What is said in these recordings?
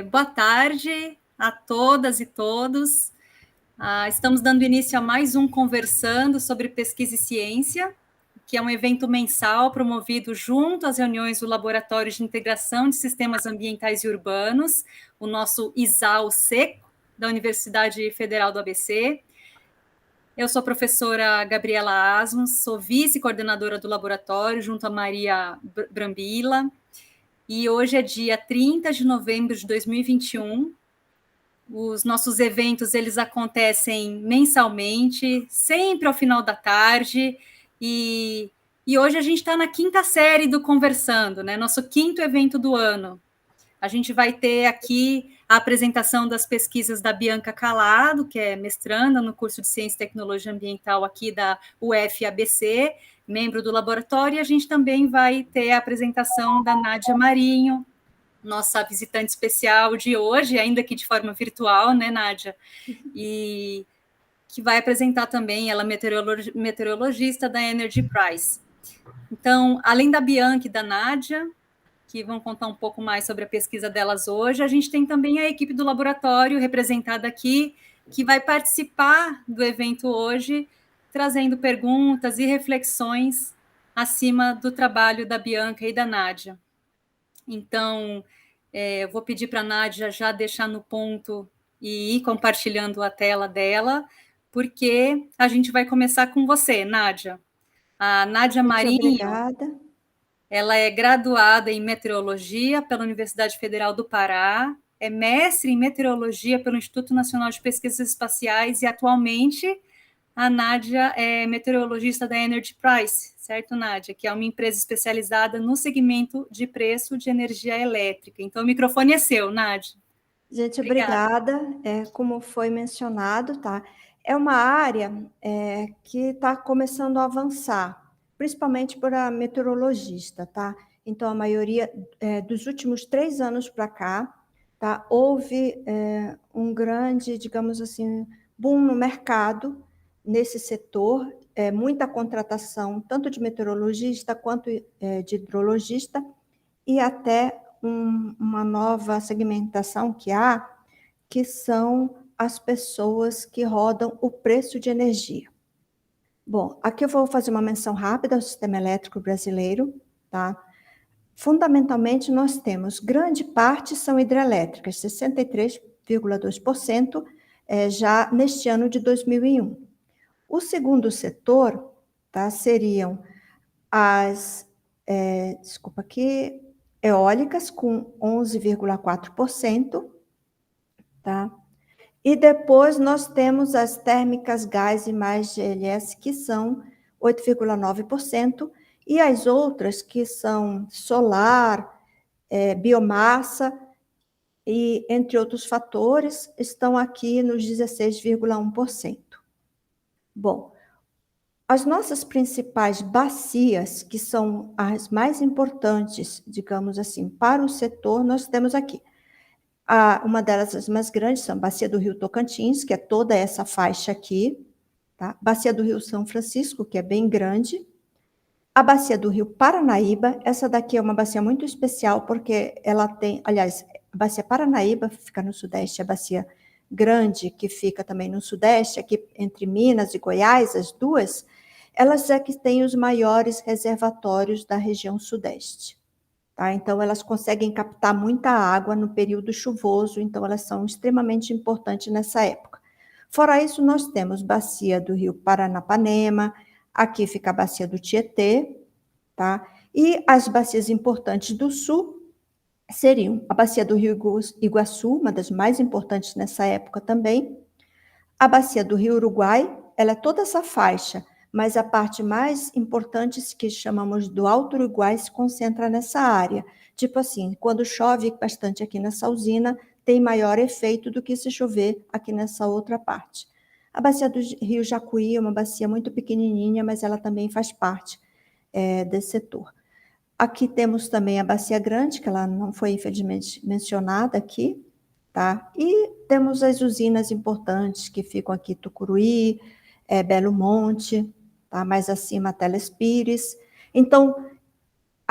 Boa tarde a todas e todos. Estamos dando início a mais um Conversando sobre Pesquisa e Ciência, que é um evento mensal promovido junto às reuniões do Laboratório de Integração de Sistemas Ambientais e Urbanos, o nosso ISAL-SECO, da Universidade Federal do ABC. Eu sou a professora Gabriela Asmus, sou vice-coordenadora do laboratório, junto a Maria Brambila, e hoje é dia 30 de novembro de 2021. Os nossos eventos, eles acontecem mensalmente, sempre ao final da tarde, e hoje a gente está na quinta série do Conversando, né? Nosso quinto evento do ano. A gente vai ter aqui a apresentação das pesquisas da Bianca Calado, que é mestranda no curso de Ciência e Tecnologia Ambiental aqui da UFABC, membro do laboratório, e a gente também vai ter a apresentação da Nádia Marinho, nossa visitante especial de hoje, ainda que de forma virtual, né, Nádia? E que vai apresentar também, ela é meteorologista da Energy Price. Então, além da Bianca e da Nádia, que vão contar um pouco mais sobre a pesquisa delas hoje, a gente tem também a equipe do laboratório representada aqui, que vai participar do evento hoje, trazendo perguntas e reflexões acima do trabalho da Bianca e da Nádia. Então, eu vou pedir para a Nádia já deixar no ponto e ir compartilhando a tela dela, porque a gente vai começar com você, Nádia. A Nádia Marinho, obrigada. Ela é graduada em meteorologia pela Universidade Federal do Pará, é mestre em meteorologia pelo Instituto Nacional de Pesquisas Espaciais e atualmente a Nádia é meteorologista da Energy Price, certo, Nádia? Que é uma empresa especializada no segmento de preço de energia elétrica. Então, o microfone é seu, Nádia. Gente, obrigada. Como foi mencionado, tá? É uma área que está começando a avançar, principalmente para meteorologista, tá? Então, a maioria dos últimos 3 anos para cá, tá? Houve um grande, digamos assim, boom no mercado nesse setor, muita contratação, tanto de meteorologista quanto de hidrologista, e até uma nova segmentação que são as pessoas que rodam o preço de energia. Bom, aqui eu vou fazer uma menção rápida ao sistema elétrico brasileiro, tá? Fundamentalmente, nós temos, grande parte são hidrelétricas, 63,2% já neste ano de 2001. O segundo setor, tá, seriam as, eólicas, com 11,4%, tá? E depois nós temos as térmicas gás e mais GLS, que são 8,9%, e as outras, que são solar, biomassa, e entre outros fatores, estão aqui nos 16,1%. Bom, as nossas principais bacias, que são as mais importantes, digamos assim, para o setor, nós temos aqui. Uma delas, as mais grandes, são a Bacia do Rio Tocantins, que é toda essa faixa aqui, tá? Bacia do Rio São Francisco, que é bem grande. A Bacia do Rio Paranaíba, essa daqui é uma bacia muito especial, porque ela tem, aliás, a Bacia Paranaíba fica no sudeste, a Bacia Grande, que fica também no sudeste, aqui entre Minas e Goiás, as duas, elas é que têm os maiores reservatórios da região sudeste. Tá? Então, elas conseguem captar muita água no período chuvoso, então elas são extremamente importantes nessa época. Fora isso, nós temos bacia do Rio Paranapanema, aqui fica a bacia do Tietê, tá? E as bacias importantes do sul seriam a bacia do Rio Iguaçu, uma das mais importantes nessa época também, a bacia do Rio Uruguai, ela é toda essa faixa, mas a parte mais importante, que chamamos do Alto Uruguai, se concentra nessa área. Tipo assim, quando chove bastante aqui nessa usina, tem maior efeito do que se chover aqui nessa outra parte. A bacia do Rio Jacuí é uma bacia muito pequenininha, mas ela também faz parte desse setor. Aqui temos também a Bacia Grande, que ela não foi infelizmente mencionada aqui, tá? E temos as usinas importantes que ficam aqui, Tucuruí, Belo Monte, tá? Mais acima, Telespires. Então,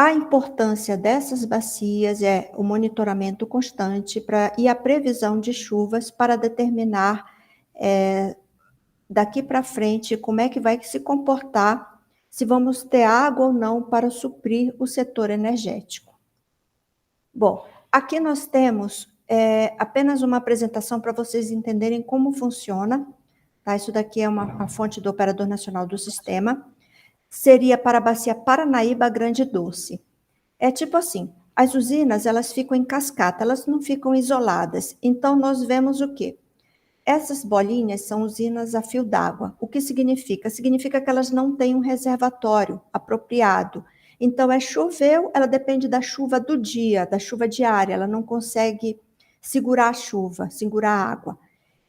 A importância dessas bacias é o monitoramento constante e a previsão de chuvas para determinar daqui para frente como é que vai se comportar, se vamos ter água ou não para suprir o setor energético. Bom, aqui nós temos apenas uma apresentação para vocês entenderem como funciona. Tá? Isso daqui é uma fonte do Operador Nacional do Sistema. Seria para a bacia Paranaíba Grande Doce. É tipo assim, as usinas, elas ficam em cascata, elas não ficam isoladas. Então, nós vemos o quê? Essas bolinhas são usinas a fio d'água. O que significa? Significa que elas não têm um reservatório apropriado. Então, choveu, ela depende da chuva do dia, da chuva diária, ela não consegue segurar a chuva, segurar a água.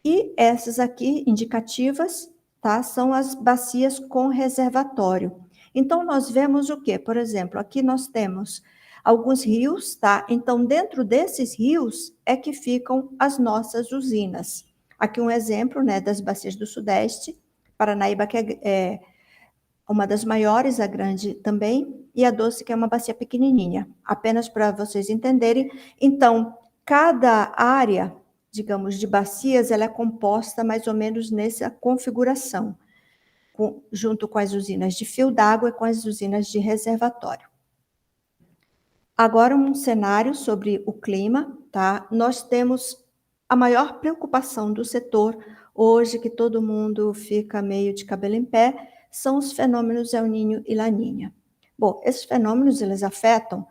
E essas aqui, indicativas, tá, são as bacias com reservatório. Então, nós vemos o quê? Por exemplo, aqui nós temos alguns rios, tá? Então, dentro desses rios é que ficam as nossas usinas. Aqui um exemplo, né, das bacias do Sudeste, Paranaíba, que é uma das maiores, a grande também, e a Doce, que é uma bacia pequenininha, apenas para vocês entenderem. Então, cada área, digamos, de bacias, ela é composta mais ou menos nessa configuração, junto com as usinas de fio d'água e com as usinas de reservatório. Agora, um cenário sobre o clima, tá? Nós temos a maior preocupação do setor, hoje, que todo mundo fica meio de cabelo em pé, são os fenômenos El Niño e Laninha. Bom, esses fenômenos, eles afetam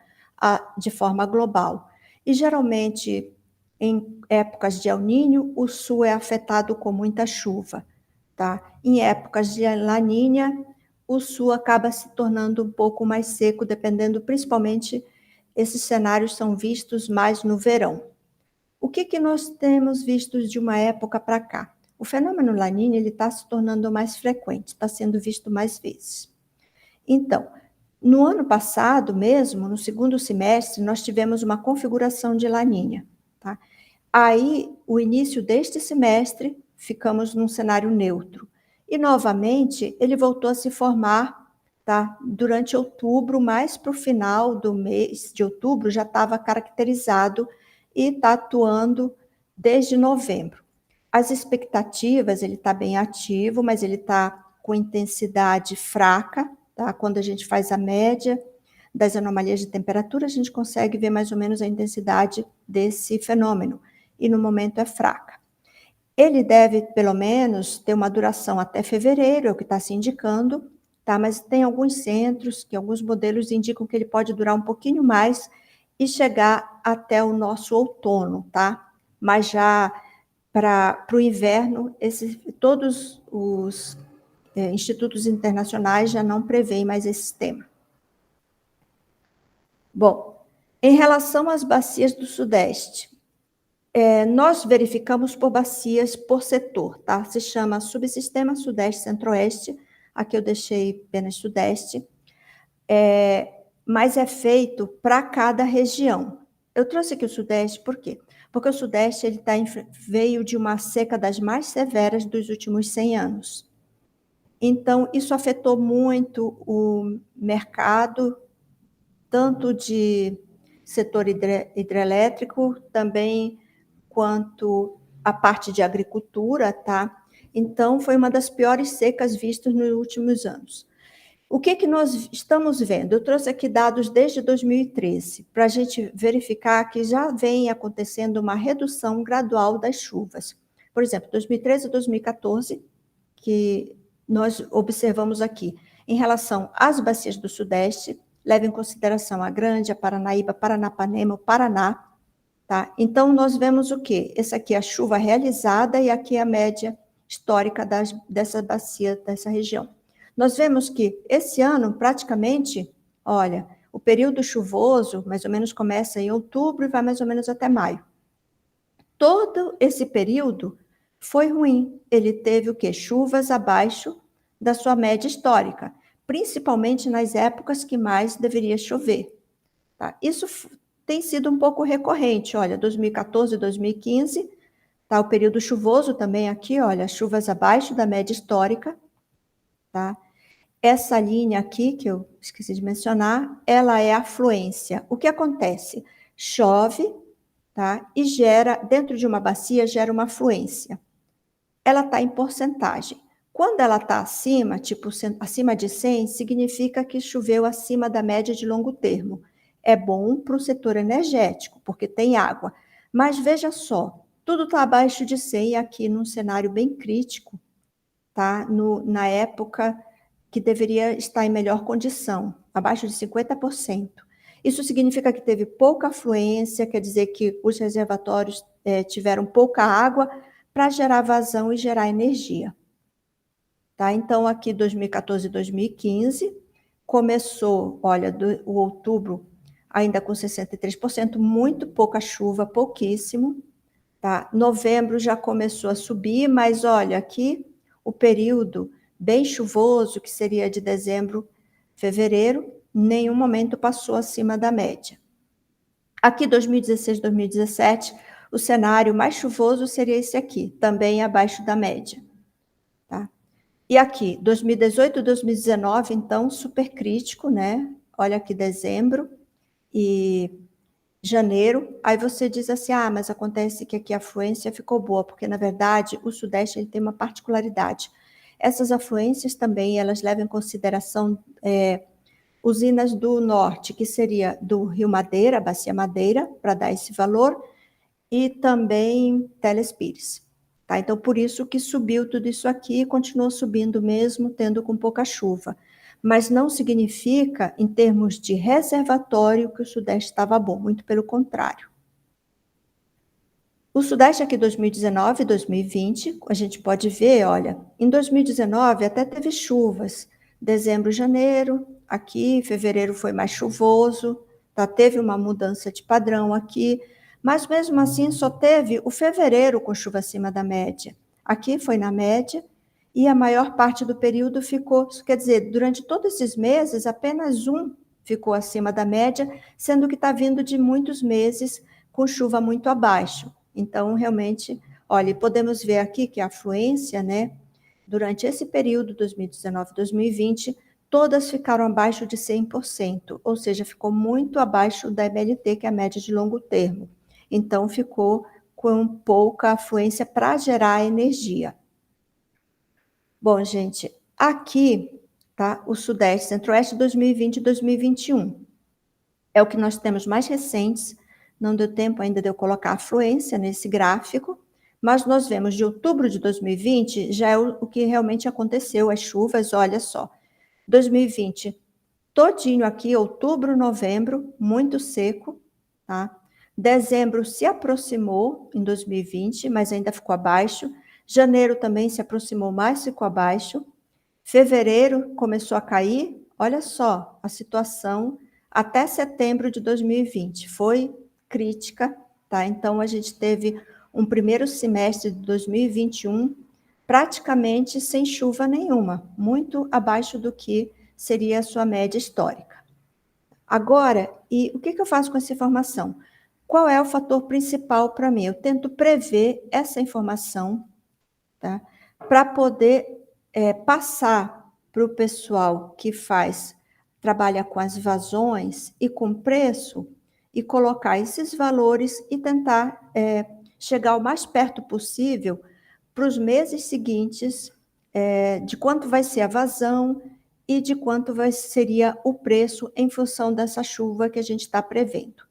de forma global. E, geralmente, em épocas de El Niño, o sul é afetado com muita chuva, tá? Em épocas de Laninha, o sul acaba se tornando um pouco mais seco, dependendo, principalmente, esses cenários são vistos mais no verão. O que nós temos visto de uma época para cá? O fenômeno Laninha está se tornando mais frequente, está sendo visto mais vezes. Então, no ano passado mesmo, no segundo semestre, nós tivemos uma configuração de Laninha. Tá? Aí, o início deste semestre, ficamos num cenário neutro. E, novamente, ele voltou a se formar, tá? Durante outubro, mais para o final do mês de outubro, já estava caracterizado e está atuando desde novembro. As expectativas, ele está bem ativo, mas ele está com intensidade fraca, tá? Quando a gente faz a média das anomalias de temperatura, a gente consegue ver mais ou menos a intensidade desse fenômeno, e no momento é fraca. Ele deve, pelo menos, ter uma duração até fevereiro, é o que está se indicando, tá? Mas tem alguns centros, que alguns modelos indicam que ele pode durar um pouquinho mais e chegar até o nosso outono, tá? Mas já para o inverno, todos os institutos internacionais já não prevêem mais esse sistema. Bom, em relação às bacias do Sudeste, nós verificamos por bacias por setor, tá? Se chama Subsistema Sudeste Centro-Oeste, aqui eu deixei apenas Sudeste, mas é feito para cada região. Eu trouxe aqui o Sudeste, por quê? Porque o Sudeste ele veio de uma seca das mais severas dos últimos 100 anos. Então, isso afetou muito o mercado, tanto de setor hidrelétrico, também quanto a parte de agricultura, tá? Então, foi uma das piores secas vistas nos últimos anos. O que nós estamos vendo? Eu trouxe aqui dados desde 2013, para a gente verificar que já vem acontecendo uma redução gradual das chuvas. Por exemplo, 2013 e 2014, que nós observamos aqui, em relação às bacias do Sudeste, leva em consideração a Grande, a Paranaíba, Paranapanema, o Paraná. Tá? Então, nós vemos o quê? Essa aqui é a chuva realizada e aqui é a média histórica dessa bacia, dessa região. Nós vemos que esse ano, praticamente, olha, o período chuvoso, mais ou menos começa em outubro e vai mais ou menos até maio. Todo esse período foi ruim. Ele teve o quê? Chuvas abaixo da sua média histórica, principalmente nas épocas que mais deveria chover. Tá? Isso tem sido um pouco recorrente, olha, 2014 e 2015, tá? O período chuvoso também aqui, olha, chuvas abaixo da média histórica, tá? Essa linha aqui, que eu esqueci de mencionar, ela é a afluência. O que acontece? Chove, tá? E gera, dentro de uma bacia, gera uma afluência. Ela está em porcentagem. Quando ela está acima, tipo acima de 100, significa que choveu acima da média de longo termo. É bom para o setor energético, porque tem água. Mas veja só, tudo está abaixo de 100 aqui num cenário bem crítico, tá? Na época que deveria estar em melhor condição, abaixo de 50%. Isso significa que teve pouca afluência, quer dizer que os reservatórios tiveram pouca água para gerar vazão e gerar energia. Tá? Então, aqui 2014 e 2015, começou, olha, o outubro ainda com 63%, muito pouca chuva, pouquíssimo. Tá? Novembro já começou a subir, mas olha, aqui o período bem chuvoso, que seria de dezembro, fevereiro, em nenhum momento passou acima da média. Aqui, 2016, 2017, o cenário mais chuvoso seria esse aqui, também abaixo da média. Tá? E aqui, 2018, 2019, então, super crítico, né? Olha aqui, dezembro e janeiro, aí você diz assim, mas acontece que aqui a afluência ficou boa, porque, na verdade, o Sudeste ele tem uma particularidade. Essas afluências também, elas levam em consideração usinas do Norte, que seria do Rio Madeira, Bacia Madeira, para dar esse valor, e também Teles Pires. Tá? Então, por isso que subiu tudo isso aqui e continuou subindo mesmo, tendo com pouca chuva. Mas não significa, em termos de reservatório, que o Sudeste estava bom, muito pelo contrário. O Sudeste aqui 2019 e 2020, a gente pode ver, olha, em 2019 até teve chuvas, dezembro, janeiro, aqui, fevereiro foi mais chuvoso, tá? Teve uma mudança de padrão aqui, mas mesmo assim só teve o fevereiro com chuva acima da média. Aqui foi na média, e a maior parte do período ficou, quer dizer, durante todos esses meses, apenas um ficou acima da média, sendo que está vindo de muitos meses com chuva muito abaixo. Então, realmente, olha, podemos ver aqui que a afluência, né, durante esse período, 2019, 2020, todas ficaram abaixo de 100%, ou seja, ficou muito abaixo da MLT, que é a média de longo termo. Então, ficou com pouca afluência para gerar energia. Bom, gente, aqui, tá, o Sudeste, Centro-Oeste 2020 e 2021. É o que nós temos mais recentes, não deu tempo ainda de eu colocar a afluência nesse gráfico, mas nós vemos de outubro de 2020, já é o que realmente aconteceu, as chuvas, olha só. 2020, todinho aqui, outubro, novembro, muito seco, tá? Dezembro se aproximou em 2020, mas ainda ficou abaixo. Janeiro também se aproximou mais, ficou abaixo. Fevereiro começou a cair. Olha só a situação até setembro de 2020. Foi crítica, tá? Então, a gente teve um primeiro semestre de 2021 praticamente sem chuva nenhuma, muito abaixo do que seria a sua média histórica. Agora, e o que eu faço com essa informação? Qual é o fator principal para mim? Eu tento prever essa informação, tá? Para poder passar para o pessoal que trabalha com as vazões e com preço, e colocar esses valores e tentar chegar o mais perto possível para os meses seguintes, de quanto vai ser a vazão e de quanto seria o preço em função dessa chuva que a gente está prevendo.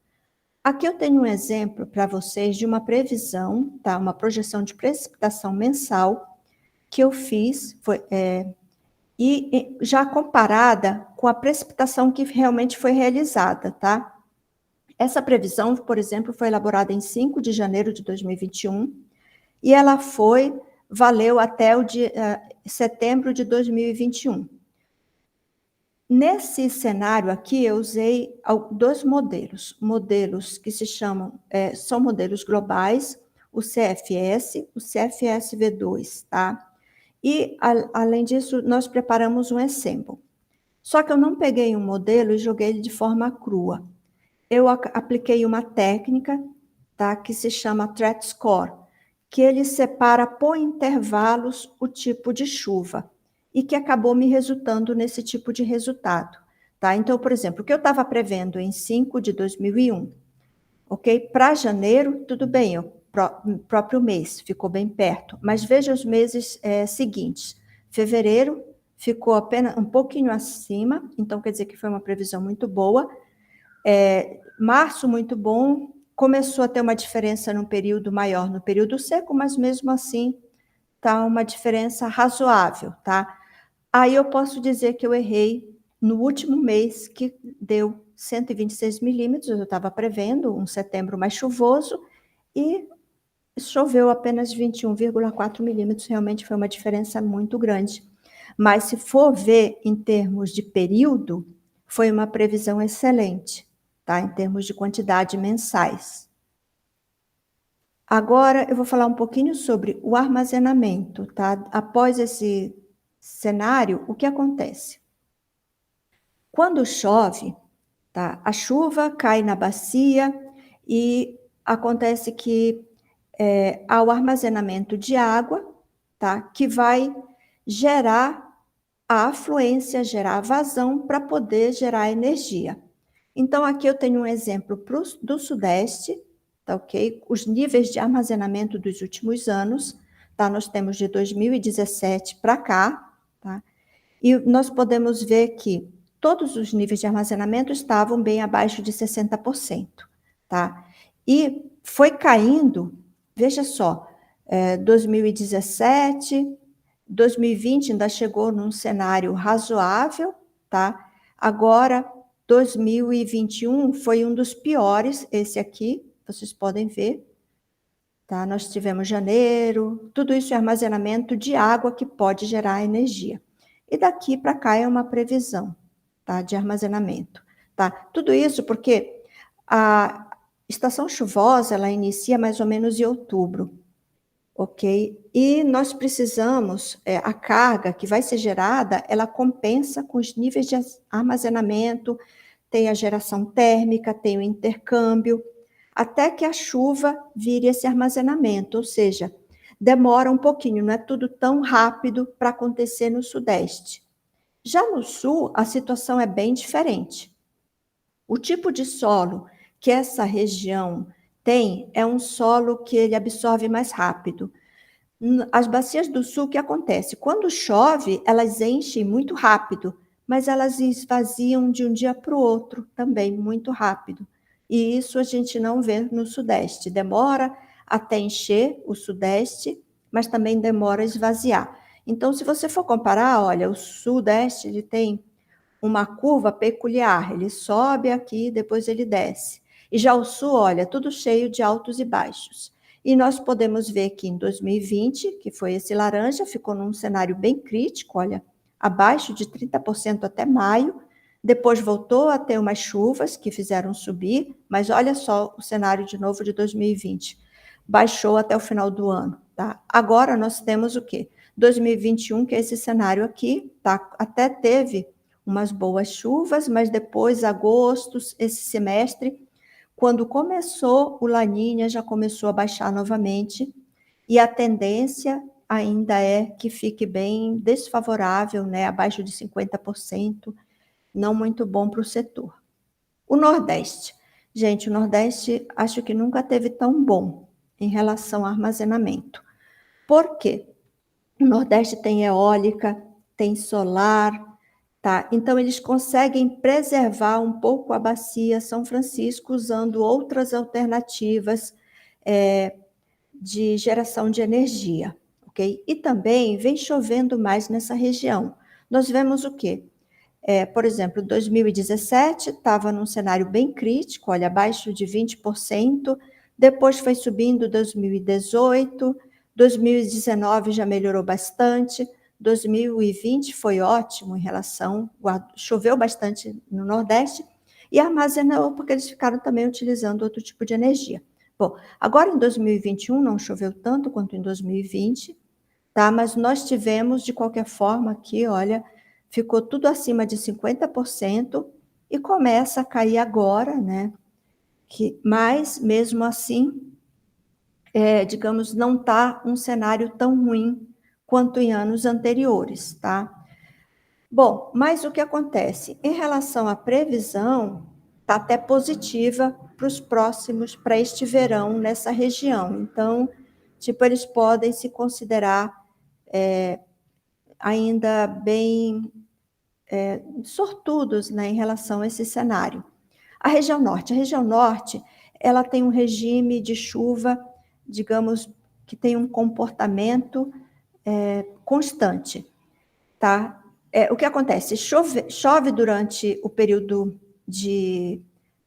Aqui eu tenho um exemplo para vocês de uma previsão, tá? Uma projeção de precipitação mensal que eu fiz, e já comparada com a precipitação que realmente foi realizada, tá? Essa previsão, por exemplo, foi elaborada em 5 de janeiro de 2021 e ela valeu até o dia setembro de 2021. Nesse cenário aqui, eu usei dois modelos que se chamam, são modelos globais, o CFS, o CFS-V2, tá? E, além disso, nós preparamos um ensemble. Só que eu não peguei um modelo e joguei ele de forma crua. Eu apliquei uma técnica, tá, que se chama Threat Score, que ele separa por intervalos o tipo de chuva. e que acabou me resultando nesse tipo de resultado. Tá? Então, por exemplo, o que eu estava prevendo em 5 de 2001, ok? Para janeiro, tudo bem, o próprio mês ficou bem perto, mas veja os meses seguintes. Fevereiro ficou apenas um pouquinho acima, então quer dizer que foi uma previsão muito boa. Março, muito bom, começou a ter uma diferença no período maior, no período seco, mas mesmo assim está uma diferença razoável, tá? Aí eu posso dizer que eu errei no último mês, que deu 126 milímetros, eu estava prevendo um setembro mais chuvoso, e choveu apenas 21,4 milímetros, realmente foi uma diferença muito grande. Mas se for ver em termos de período, foi uma previsão excelente, tá? Em termos de quantidade mensais. Agora eu vou falar um pouquinho sobre o armazenamento, tá? Após esse cenário, o que acontece? Quando chove, tá? A chuva cai na bacia e acontece que há o armazenamento de água, tá? Que vai gerar a afluência, gerar a vazão para poder gerar energia. Então, aqui eu tenho um exemplo do Sudeste, tá ok? Os níveis de armazenamento dos últimos anos, tá? Nós temos de 2017 para cá, tá? E nós podemos ver que todos os níveis de armazenamento estavam bem abaixo de 60%, tá? E foi caindo, veja só, 2017, 2020 ainda chegou num cenário razoável, tá? Agora, 2021 foi um dos piores, esse aqui, vocês podem ver, tá? Nós tivemos janeiro, tudo isso é armazenamento de água que pode gerar energia. E daqui para cá é uma previsão, tá? De armazenamento, tá? Tudo isso porque a estação chuvosa, ela inicia mais ou menos em outubro, ok? E nós precisamos, a carga que vai ser gerada, ela compensa com os níveis de armazenamento, tem a geração térmica, tem o intercâmbio, até que a chuva vire esse armazenamento, ou seja, demora um pouquinho, não é tudo tão rápido para acontecer no Sudeste. Já no Sul, a situação é bem diferente. O tipo de solo que essa região tem é um solo que ele absorve mais rápido. As bacias do sul, o que acontece? Quando chove, elas enchem muito rápido, mas elas esvaziam de um dia para o outro também, muito rápido. E isso a gente não vê no Sudeste. Demora até encher o Sudeste, mas também demora a esvaziar. Então, se você for comparar, olha, o Sudeste ele tem uma curva peculiar, ele sobe aqui, depois ele desce. E já o Sul, olha, tudo cheio de altos e baixos. E nós podemos ver que em 2020, que foi esse laranja, ficou num cenário bem crítico, olha, abaixo de 30% até maio, depois voltou a ter umas chuvas que fizeram subir, mas olha só o cenário de novo de 2020, baixou até o final do ano, tá? Agora nós temos o quê? 2021, que é esse cenário aqui, tá? Até teve umas boas chuvas, mas depois, agosto, esse semestre, quando começou o Laninha, já começou a baixar novamente, e a tendência ainda é que fique bem desfavorável, né, abaixo de 50%, não muito bom para o setor. O Nordeste. Gente, o Nordeste acho que nunca teve tão bom em relação ao armazenamento. Por quê? O Nordeste tem eólica, tem solar, tá? Então, eles conseguem preservar um pouco a bacia São Francisco usando outras alternativas de geração de energia, ok? E também vem chovendo mais nessa região. Nós vemos o quê? Por exemplo, 2017 estava num cenário bem crítico, olha, abaixo de 20%, depois foi subindo 2018, 2019 já melhorou bastante, 2020 foi ótimo em relação, choveu bastante no Nordeste e armazenou, porque eles ficaram também utilizando outro tipo de energia. Bom, agora em 2021 não choveu tanto quanto em 2020, tá? Mas nós tivemos, de qualquer forma, aqui, olha, ficou tudo acima de 50% e começa a cair agora, né? Mas, mesmo assim, digamos, não está um cenário tão ruim quanto em anos anteriores, tá? Bom, mas o que acontece? Em relação à previsão, está até positiva para este verão nessa região. Então, tipo, eles podem se considerar ainda bem sortudos, né, em relação a esse cenário. A região norte, ela tem um regime de chuva, digamos, que tem um comportamento constante, tá? O que acontece? Chove durante o período de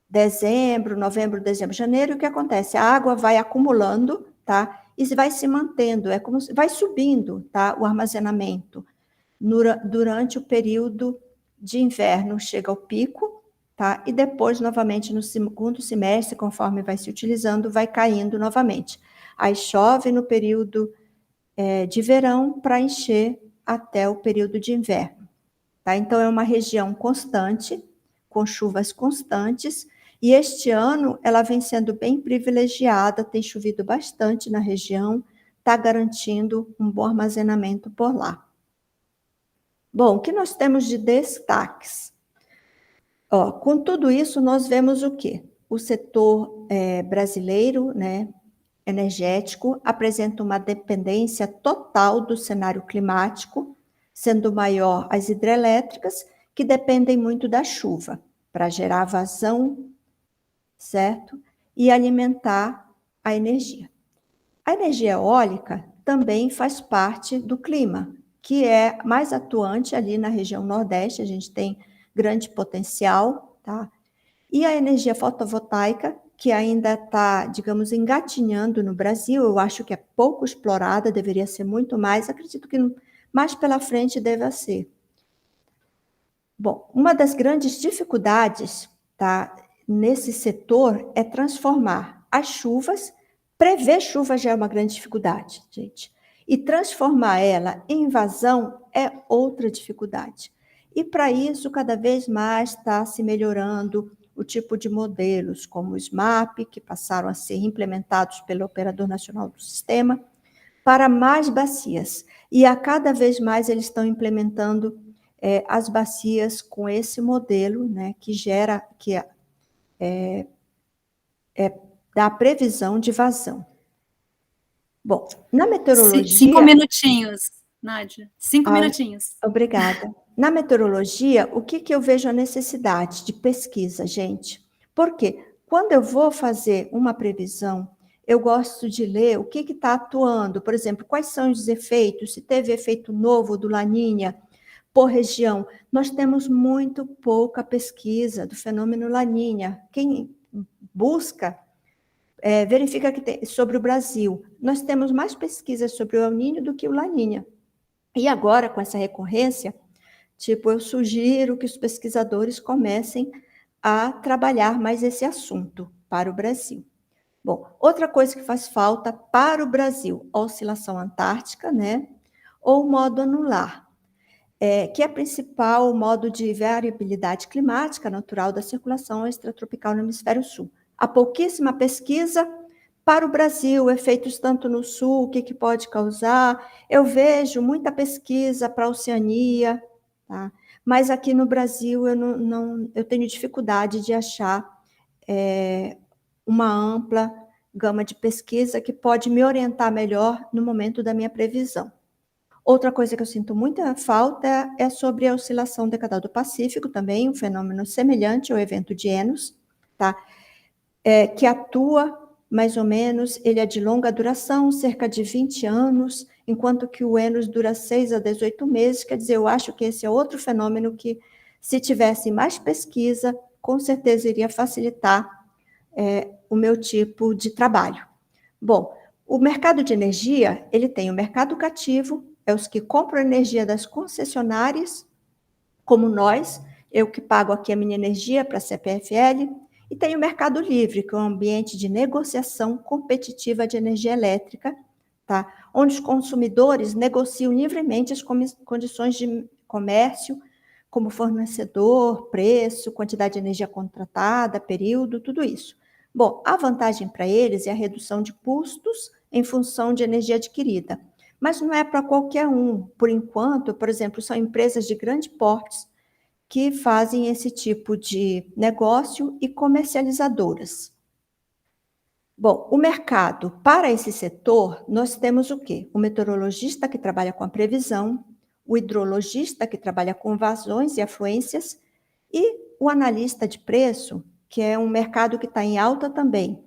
dezembro, novembro, dezembro, janeiro, o que acontece? A água vai acumulando, tá? E vai se mantendo, vai subindo, tá? O armazenamento durante o período de inverno, chega ao pico, tá? E depois, novamente, no segundo semestre, conforme vai se utilizando, vai caindo novamente. Aí chove no período de verão para encher até o período de inverno. Tá? Então, é uma região constante, com chuvas constantes, e este ano ela vem sendo bem privilegiada, tem chovido bastante na região, está garantindo um bom armazenamento por lá. Bom, o que nós temos de destaques? Com tudo isso, nós vemos o quê? O setor brasileiro, né, energético, apresenta uma dependência total do cenário climático, sendo maior as hidrelétricas, que dependem muito da chuva para gerar vazão, certo? E alimentar a energia. A energia eólica também faz parte do clima, que é mais atuante ali na região Nordeste, a gente tem grande potencial, tá? E a energia fotovoltaica, que ainda está, digamos, engatinhando no Brasil, eu acho que é pouco explorada, deveria ser muito mais, acredito que mais pela frente deva ser. Bom, uma das grandes dificuldades, tá, nesse setor é transformar as chuvas, prever chuvas já é uma grande dificuldade, gente, e transformar ela em vazão é outra dificuldade. E para isso, cada vez mais está se melhorando o tipo de modelos, como o SMAP, que passaram a ser implementados pelo Operador Nacional do Sistema, para mais bacias. E a cada vez mais eles estão implementando as bacias com esse modelo, né, que gera, dá a previsão de vazão. Bom, na meteorologia... 5 minutinhos, Nádia, 5 minutinhos. Obrigada. Na meteorologia, o que eu vejo a necessidade de pesquisa, gente? Porque quando eu vou fazer uma previsão, eu gosto de ler o que está atuando, por exemplo, quais são os efeitos, se teve efeito novo do Laninha por região. Nós temos muito pouca pesquisa do fenômeno Laninha. Quem busca, verifica que tem, sobre o Brasil. Nós temos mais pesquisas sobre o El Niño do que o Laninha. E agora, com essa recorrência, tipo, eu sugiro que os pesquisadores comecem a trabalhar mais esse assunto para o Brasil. Bom, outra coisa que faz falta para o Brasil, a oscilação antártica, né? Ou o modo anular, que é o principal modo de variabilidade climática natural da circulação extratropical no hemisfério sul. Há pouquíssima pesquisa para o Brasil, efeitos tanto no sul, o que pode causar. Eu vejo muita pesquisa para a Oceania, tá? Mas aqui no Brasil eu tenho dificuldade de achar uma ampla gama de pesquisa que pode me orientar melhor no momento da minha previsão. Outra coisa que eu sinto muita falta é sobre a oscilação decadal do Pacífico, também um fenômeno semelhante ao evento de Enos, tá? Que atua mais ou menos, ele é de longa duração, cerca de 20 anos, enquanto que o Enos dura 6 a 18 meses, quer dizer, eu acho que esse é outro fenômeno que, se tivesse mais pesquisa, com certeza iria facilitar o meu tipo de trabalho. Bom, o mercado de energia, ele tem o mercado cativo, é os que compram energia das concessionárias, como nós, eu que pago aqui a minha energia para a CPFL, e tem o mercado livre, que é um ambiente de negociação competitiva de energia elétrica, tá? Onde os consumidores negociam livremente as condições de comércio, como fornecedor, preço, quantidade de energia contratada, período, tudo isso. Bom, a vantagem para eles é a redução de custos em função de energia adquirida, mas não é para qualquer um. Por enquanto, por exemplo, são empresas de grande porte que fazem esse tipo de negócio e comercializadoras. Bom, o mercado, para esse setor, nós temos o quê? O meteorologista que trabalha com a previsão, o hidrologista que trabalha com vazões e afluências e o analista de preço, que é um mercado que está em alta também.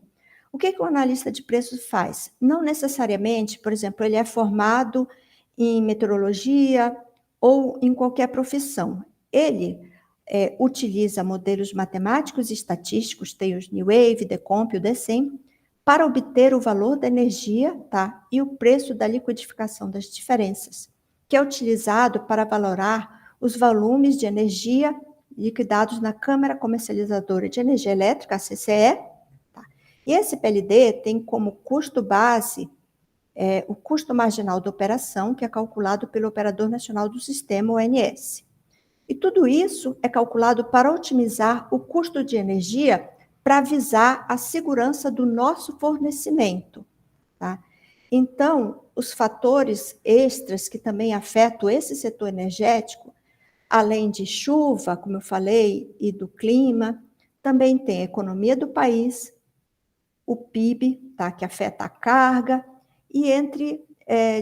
O que o analista de preços faz? Não necessariamente, por exemplo, ele é formado em meteorologia ou em qualquer profissão. Ele utiliza modelos matemáticos e estatísticos, tem os New Wave, Decomp, o DECEM, para obter o valor da energia, tá? E o preço da liquidificação das diferenças, que é utilizado para valorar os volumes de energia liquidados na Câmara Comercializadora de Energia Elétrica, a CCE, tá? E esse PLD tem como custo base o custo marginal da operação, que é calculado pelo Operador Nacional do Sistema, ONS. E tudo isso é calculado para otimizar o custo de energia para visar a segurança do nosso fornecimento. Tá? Então, os fatores extras que também afetam esse setor energético, além de chuva, como eu falei, e do clima, também tem a economia do país, o PIB, tá? Que afeta a carga, e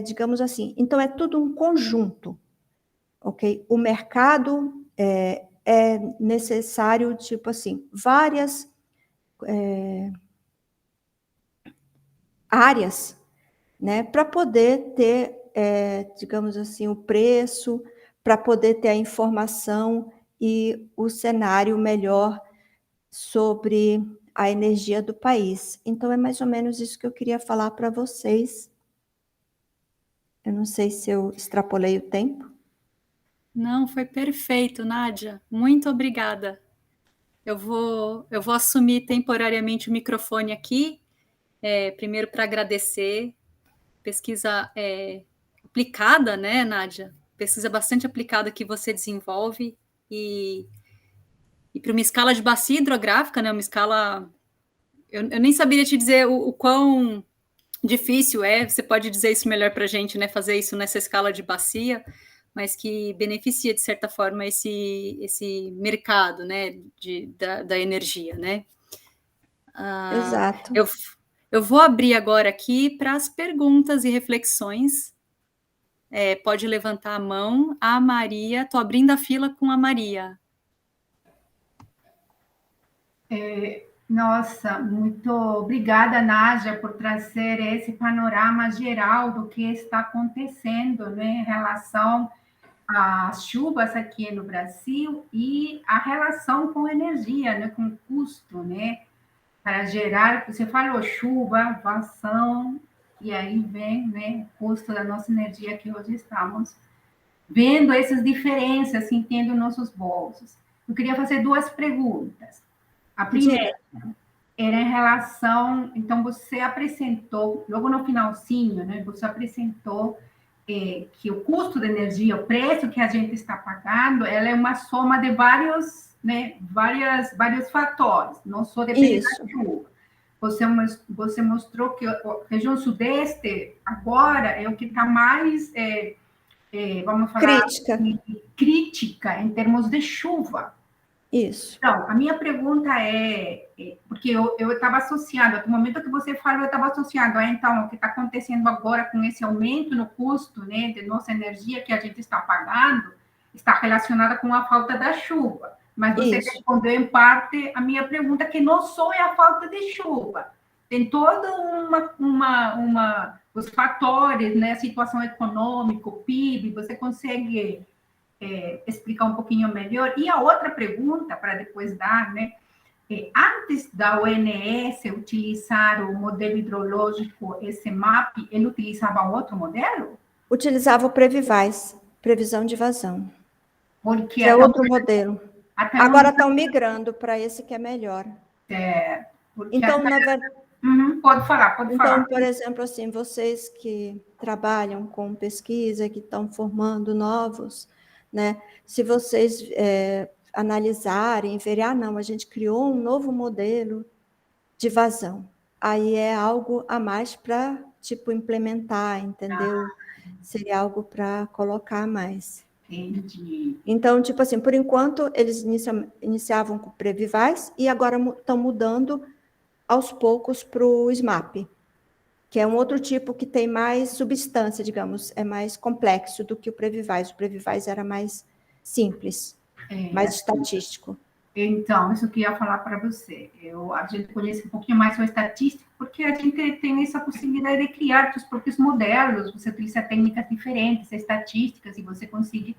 digamos assim, então é tudo um conjunto, ok? O mercado é necessário, tipo assim, várias áreas, né, para poder ter, digamos assim, o preço, para poder ter a informação e o cenário melhor sobre a energia do país. Então, é mais ou menos isso que eu queria falar para vocês. Eu não sei se eu extrapolei o tempo. Não, foi perfeito, Nádia. Muito obrigada. Eu vou assumir temporariamente o microfone aqui, primeiro para agradecer. Pesquisa aplicada, né, Nádia? Pesquisa bastante aplicada que você desenvolve e para uma escala de bacia hidrográfica, né, uma escala... Eu nem saberia te dizer o quão difícil é, você pode dizer isso melhor para a gente, né, fazer isso nessa escala de bacia, mas que beneficia, de certa forma, esse mercado, né, da energia, né? Exato. Eu vou abrir agora aqui para as perguntas e reflexões. Pode levantar a mão. A Maria, estou abrindo a fila com a Maria. Nossa, muito obrigada, Nádia, por trazer esse panorama geral do que está acontecendo, né, em relação às chuvas aqui no Brasil e a relação com energia, né, com custo, né, para gerar, você falou chuva, vazão, e aí vem, né, o custo da nossa energia que hoje estamos vendo essas diferenças, sentindo nossos bolsos. Eu queria fazer duas perguntas. A primeira era em relação, então você apresentou, logo no finalzinho, né, você apresentou que o custo da energia, o preço que a gente está pagando, ela é uma soma de vários, né, vários fatores, não só depende da chuva. Você mostrou que a região sudeste agora é o que está mais, vamos falar, crítica em termos de chuva. Isso. Então, a minha pergunta porque eu estava associando, no momento que você falou, eu estava associando então, o que está acontecendo agora com esse aumento no custo, né, de nossa energia que a gente está pagando, está relacionada com a falta da chuva. Mas você respondeu, em parte, a minha pergunta, que não só é a falta de chuva, tem toda os fatores, né, a situação econômica, o PIB, você consegue explicar um pouquinho melhor. E a outra pergunta, para depois dar, né? Antes da ONS utilizar o modelo hidrológico SMAP, ele utilizava outro modelo? Utilizava o Previvais, previsão de vazão. Porque que é outro modelo. Agora estão migrando para esse que é melhor. Então, na verdade... pode falar. Então, por exemplo, assim, vocês que trabalham com pesquisa, que estão formando novos, né? Se vocês analisarem, verem, não, a gente criou um novo modelo de vazão. Aí é algo a mais para tipo, implementar, entendeu? Seria algo para colocar mais. Entendi. Então, tipo assim, por enquanto, eles iniciavam com o Previvais e agora estão mudando aos poucos para o SMAP, que é um outro tipo que tem mais substância, digamos, é mais complexo do que o Previvais. O Previvais era mais simples, mais estatístico. Então, isso que eu ia falar para você. A gente conhece um pouquinho mais sobre estatística, porque a gente tem essa possibilidade de criar seus próprios modelos, você utiliza técnicas diferentes, estatísticas, e você consegue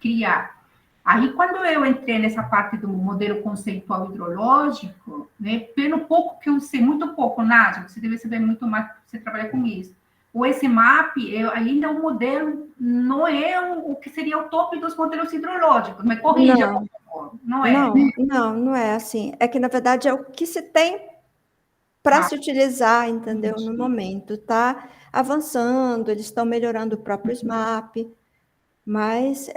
criar. Aí, quando eu entrei nessa parte do modelo conceitual hidrológico, né, pelo pouco que eu sei, muito pouco, Nádia, você deve saber muito mais, porque você trabalha com isso. O SMAP, ainda o modelo não é o que seria o top dos modelos hidrológicos, mas corrija, por favor. Não é? Não é assim. É que, na verdade, é o que se tem para se utilizar, entendeu? No momento. Está avançando, eles estão melhorando o próprio SMAP, mas,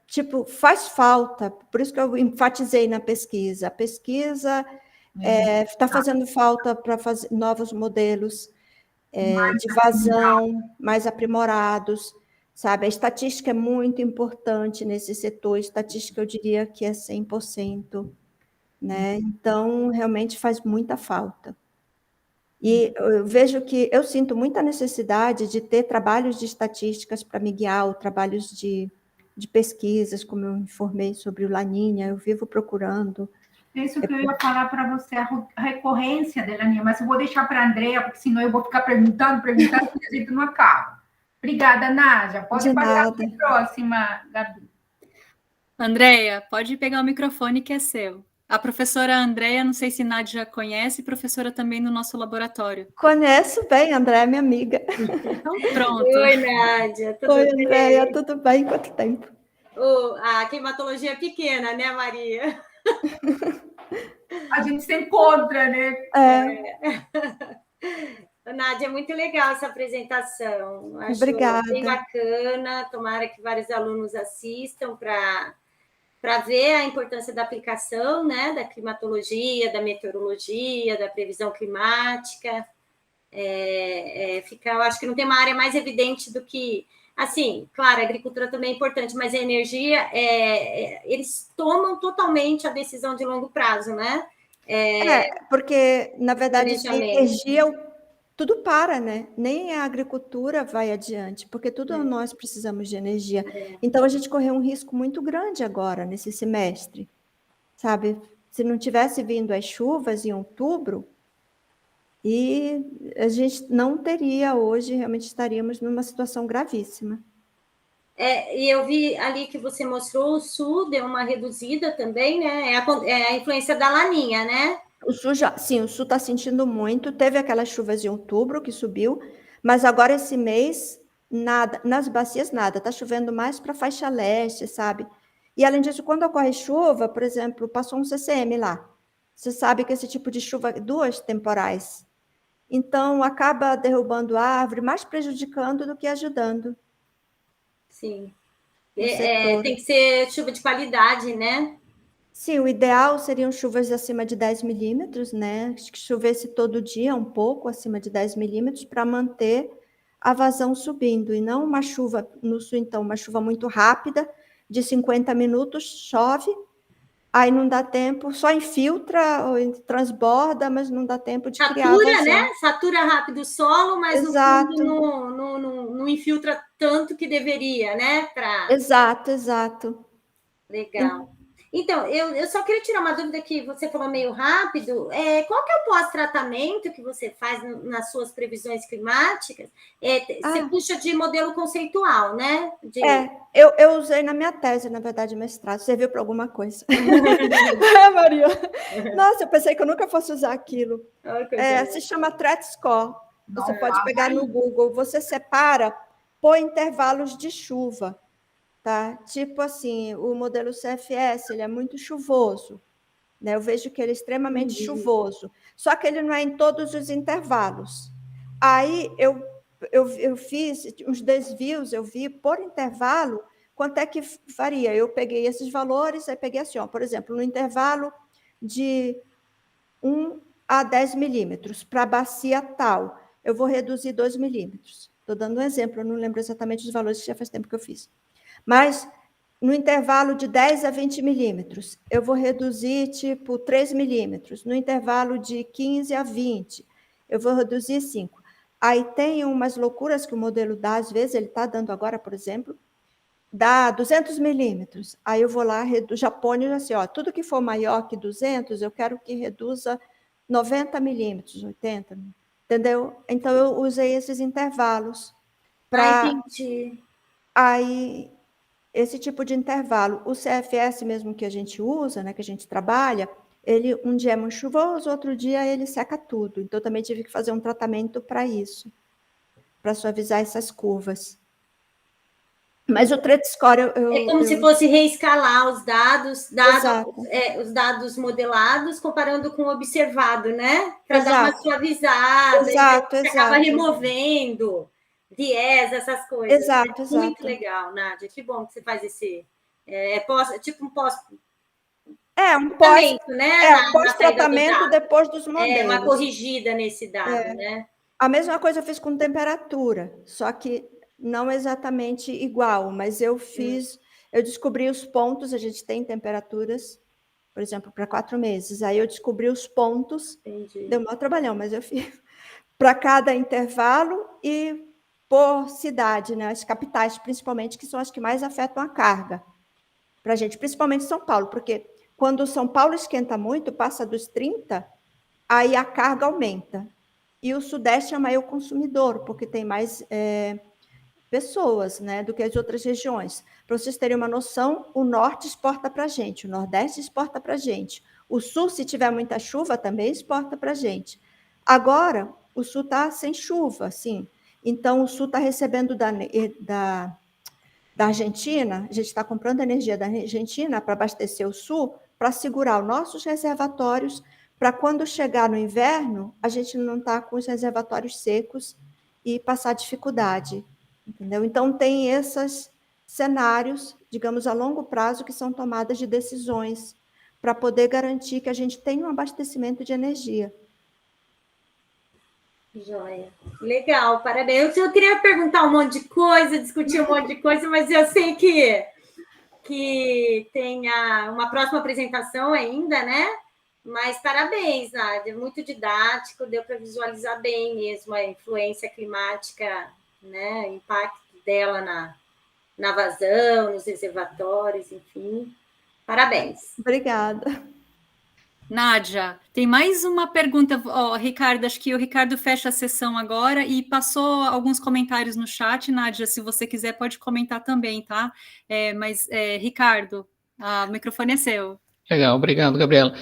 tipo, faz falta. Por isso que eu enfatizei na pesquisa. A pesquisa está fazendo falta para fazer novos modelos de vazão mais aprimorados, sabe? A estatística é muito importante nesse setor. Estatística, eu diria que é 100%, né? Então, realmente faz muita falta. E eu vejo que eu sinto muita necessidade de ter trabalhos de estatísticas para me guiar, ou trabalhos de pesquisas, como eu informei sobre o Laninha, eu vivo procurando. Isso que eu ia falar para você, a recorrência da Laninha, mas eu vou deixar para a Andrea, porque senão eu vou ficar perguntando, e a gente não acaba. Obrigada, Nádia. Pode passar para a próxima, Gabi. Andrea, pode pegar o microfone que é seu. A professora Andrea, não sei se Nádia já conhece, professora também no nosso laboratório. Conheço bem, Andréia é minha amiga. Então, pronto. Oi, Nádia. Tudo Oi, bem? Andréia, tudo bem? Quanto tempo? A climatologia é pequena, né, Maria? A gente se encontra, né? Nádia, é muito legal essa apresentação. Acho Obrigada. Bem bacana. Tomara que vários alunos assistam para ver a importância da aplicação, né, da climatologia, da meteorologia, da previsão climática. Eu acho que não tem uma área mais evidente do que... Assim, claro, a agricultura também é importante, mas a energia, eles tomam totalmente a decisão de longo prazo, né? Porque, na verdade, sem energia, tudo para, né? Nem a agricultura vai adiante, porque tudo nós precisamos de energia. Então, a gente correu um risco muito grande agora, nesse semestre, sabe? Se não tivesse vindo as chuvas em outubro, e a gente não teria hoje, realmente estaríamos numa situação gravíssima. E eu vi ali que você mostrou, o Sul deu uma reduzida também, né? É a influência da Laninha, né? Sim, o Sul está sentindo muito. Teve aquelas chuvas em outubro que subiu, mas agora esse mês, nada. Nas bacias, nada. Está chovendo mais para a faixa leste, sabe? E, além disso, quando ocorre chuva, por exemplo, passou um CCM lá. Você sabe que esse tipo de chuva, 2 temporais. Então, acaba derrubando a árvore, mais prejudicando do que ajudando. Sim. Tem que ser chuva de qualidade, né? Sim, o ideal seriam chuvas acima de 10 milímetros, né? Que chovesse todo dia, um pouco acima de 10 milímetros, para manter a vazão subindo, e não uma chuva, no sul, então, uma chuva muito rápida, de 50 minutos, chove, aí não dá tempo, só infiltra, ou transborda, mas não dá tempo de criar vazão. Satura, né? Satura rápido o solo, mas Exato. No fundo não infiltra tanto que deveria, né? Exato. Legal. Então, eu só queria tirar uma dúvida que você falou meio rápido. Qual que é o pós-tratamento que você faz nas suas previsões climáticas? Você puxa de modelo conceitual, né? Eu usei na minha tese, na verdade, mestrado. Serviu para alguma coisa. Maria. Nossa, eu pensei que eu nunca fosse usar aquilo. Se chama Threat Score. Você pode pegar no Google. Você separa por intervalos de chuva. Tá? Tipo assim, o modelo CFS, ele é muito chuvoso, né? Eu vejo que ele é extremamente chuvoso, só que ele não é em todos os intervalos. Aí eu fiz uns desvios, eu vi por intervalo quanto é que varia. Eu peguei esses valores, aí peguei assim, ó, por exemplo, no intervalo de 1 a 10 milímetros para a bacia tal, eu vou reduzir 2 milímetros. Estou dando um exemplo, eu não lembro exatamente os valores, que já faz tempo que eu fiz. Mas, no intervalo de 10 a 20 milímetros, eu vou reduzir, tipo, 3 milímetros. No intervalo de 15 a 20, eu vou reduzir 5. Aí tem umas loucuras que o modelo dá, às vezes, ele está dando agora, por exemplo, dá 200 milímetros. Aí eu vou lá, já ponho assim, ó, tudo que for maior que 200, eu quero que reduza 90 milímetros, 80, entendeu? Então, eu usei esses intervalos para... entendi. Aí, esse tipo de intervalo, o CFS mesmo que a gente usa, né, que a gente trabalha, ele um dia é muito chuvoso, outro dia ele seca tudo. Então, eu também tive que fazer um tratamento para isso, para suavizar essas curvas. Mas o Trait Score... É como se fosse reescalar os dados Exato. os dados modelados, comparando com o observado, né? Para dar uma Exato. suavizada, Exato, você acaba exato. removendo viés, essas coisas. Exato, É exato. muito legal, Nádia. Que bom que você faz esse... tipo um pós... um pós, né? um pós-tratamento depois dos modelos. É uma corrigida nesse dado, né? A mesma coisa eu fiz com temperatura, só que não exatamente igual, mas eu fiz, eu descobri os pontos, a gente tem temperaturas, por exemplo, para 4 meses, aí eu descobri os pontos, Entendi. Deu maior trabalhão, mas eu fiz para cada intervalo e por cidade, né, as capitais principalmente, que são as que mais afetam a carga, para a gente, principalmente São Paulo, porque quando São Paulo esquenta muito, passa dos 30, aí a carga aumenta. E o Sudeste é maior consumidor, porque tem mais pessoas, né, do que as outras regiões. Para vocês terem uma noção, o Norte exporta para a gente, o Nordeste exporta para a gente. O Sul, se tiver muita chuva, também exporta para a gente. Agora, o Sul está sem chuva, sim. Então, o Sul está recebendo da Argentina, a gente está comprando energia da Argentina para abastecer o Sul, para segurar os nossos reservatórios, para quando chegar no inverno, a gente não está com os reservatórios secos e passar dificuldade, entendeu? Então, tem esses cenários, digamos, a longo prazo, que são tomadas de decisões para poder garantir que a gente tenha um abastecimento de energia. Joia. Legal, parabéns. Eu queria perguntar um monte de coisa, discutir um monte de coisa, mas eu sei que tem uma próxima apresentação ainda, né? Mas parabéns, Nádia, muito didático, deu para visualizar bem mesmo a influência climática, né? O impacto dela na vazão, nos reservatórios, enfim. Parabéns. Obrigada. Nádia, tem mais uma pergunta, Ricardo, acho que o Ricardo fecha a sessão agora e passou alguns comentários no chat, Nádia, se você quiser pode comentar também, tá? Ricardo, o microfone é seu. Legal, obrigado, Gabriela.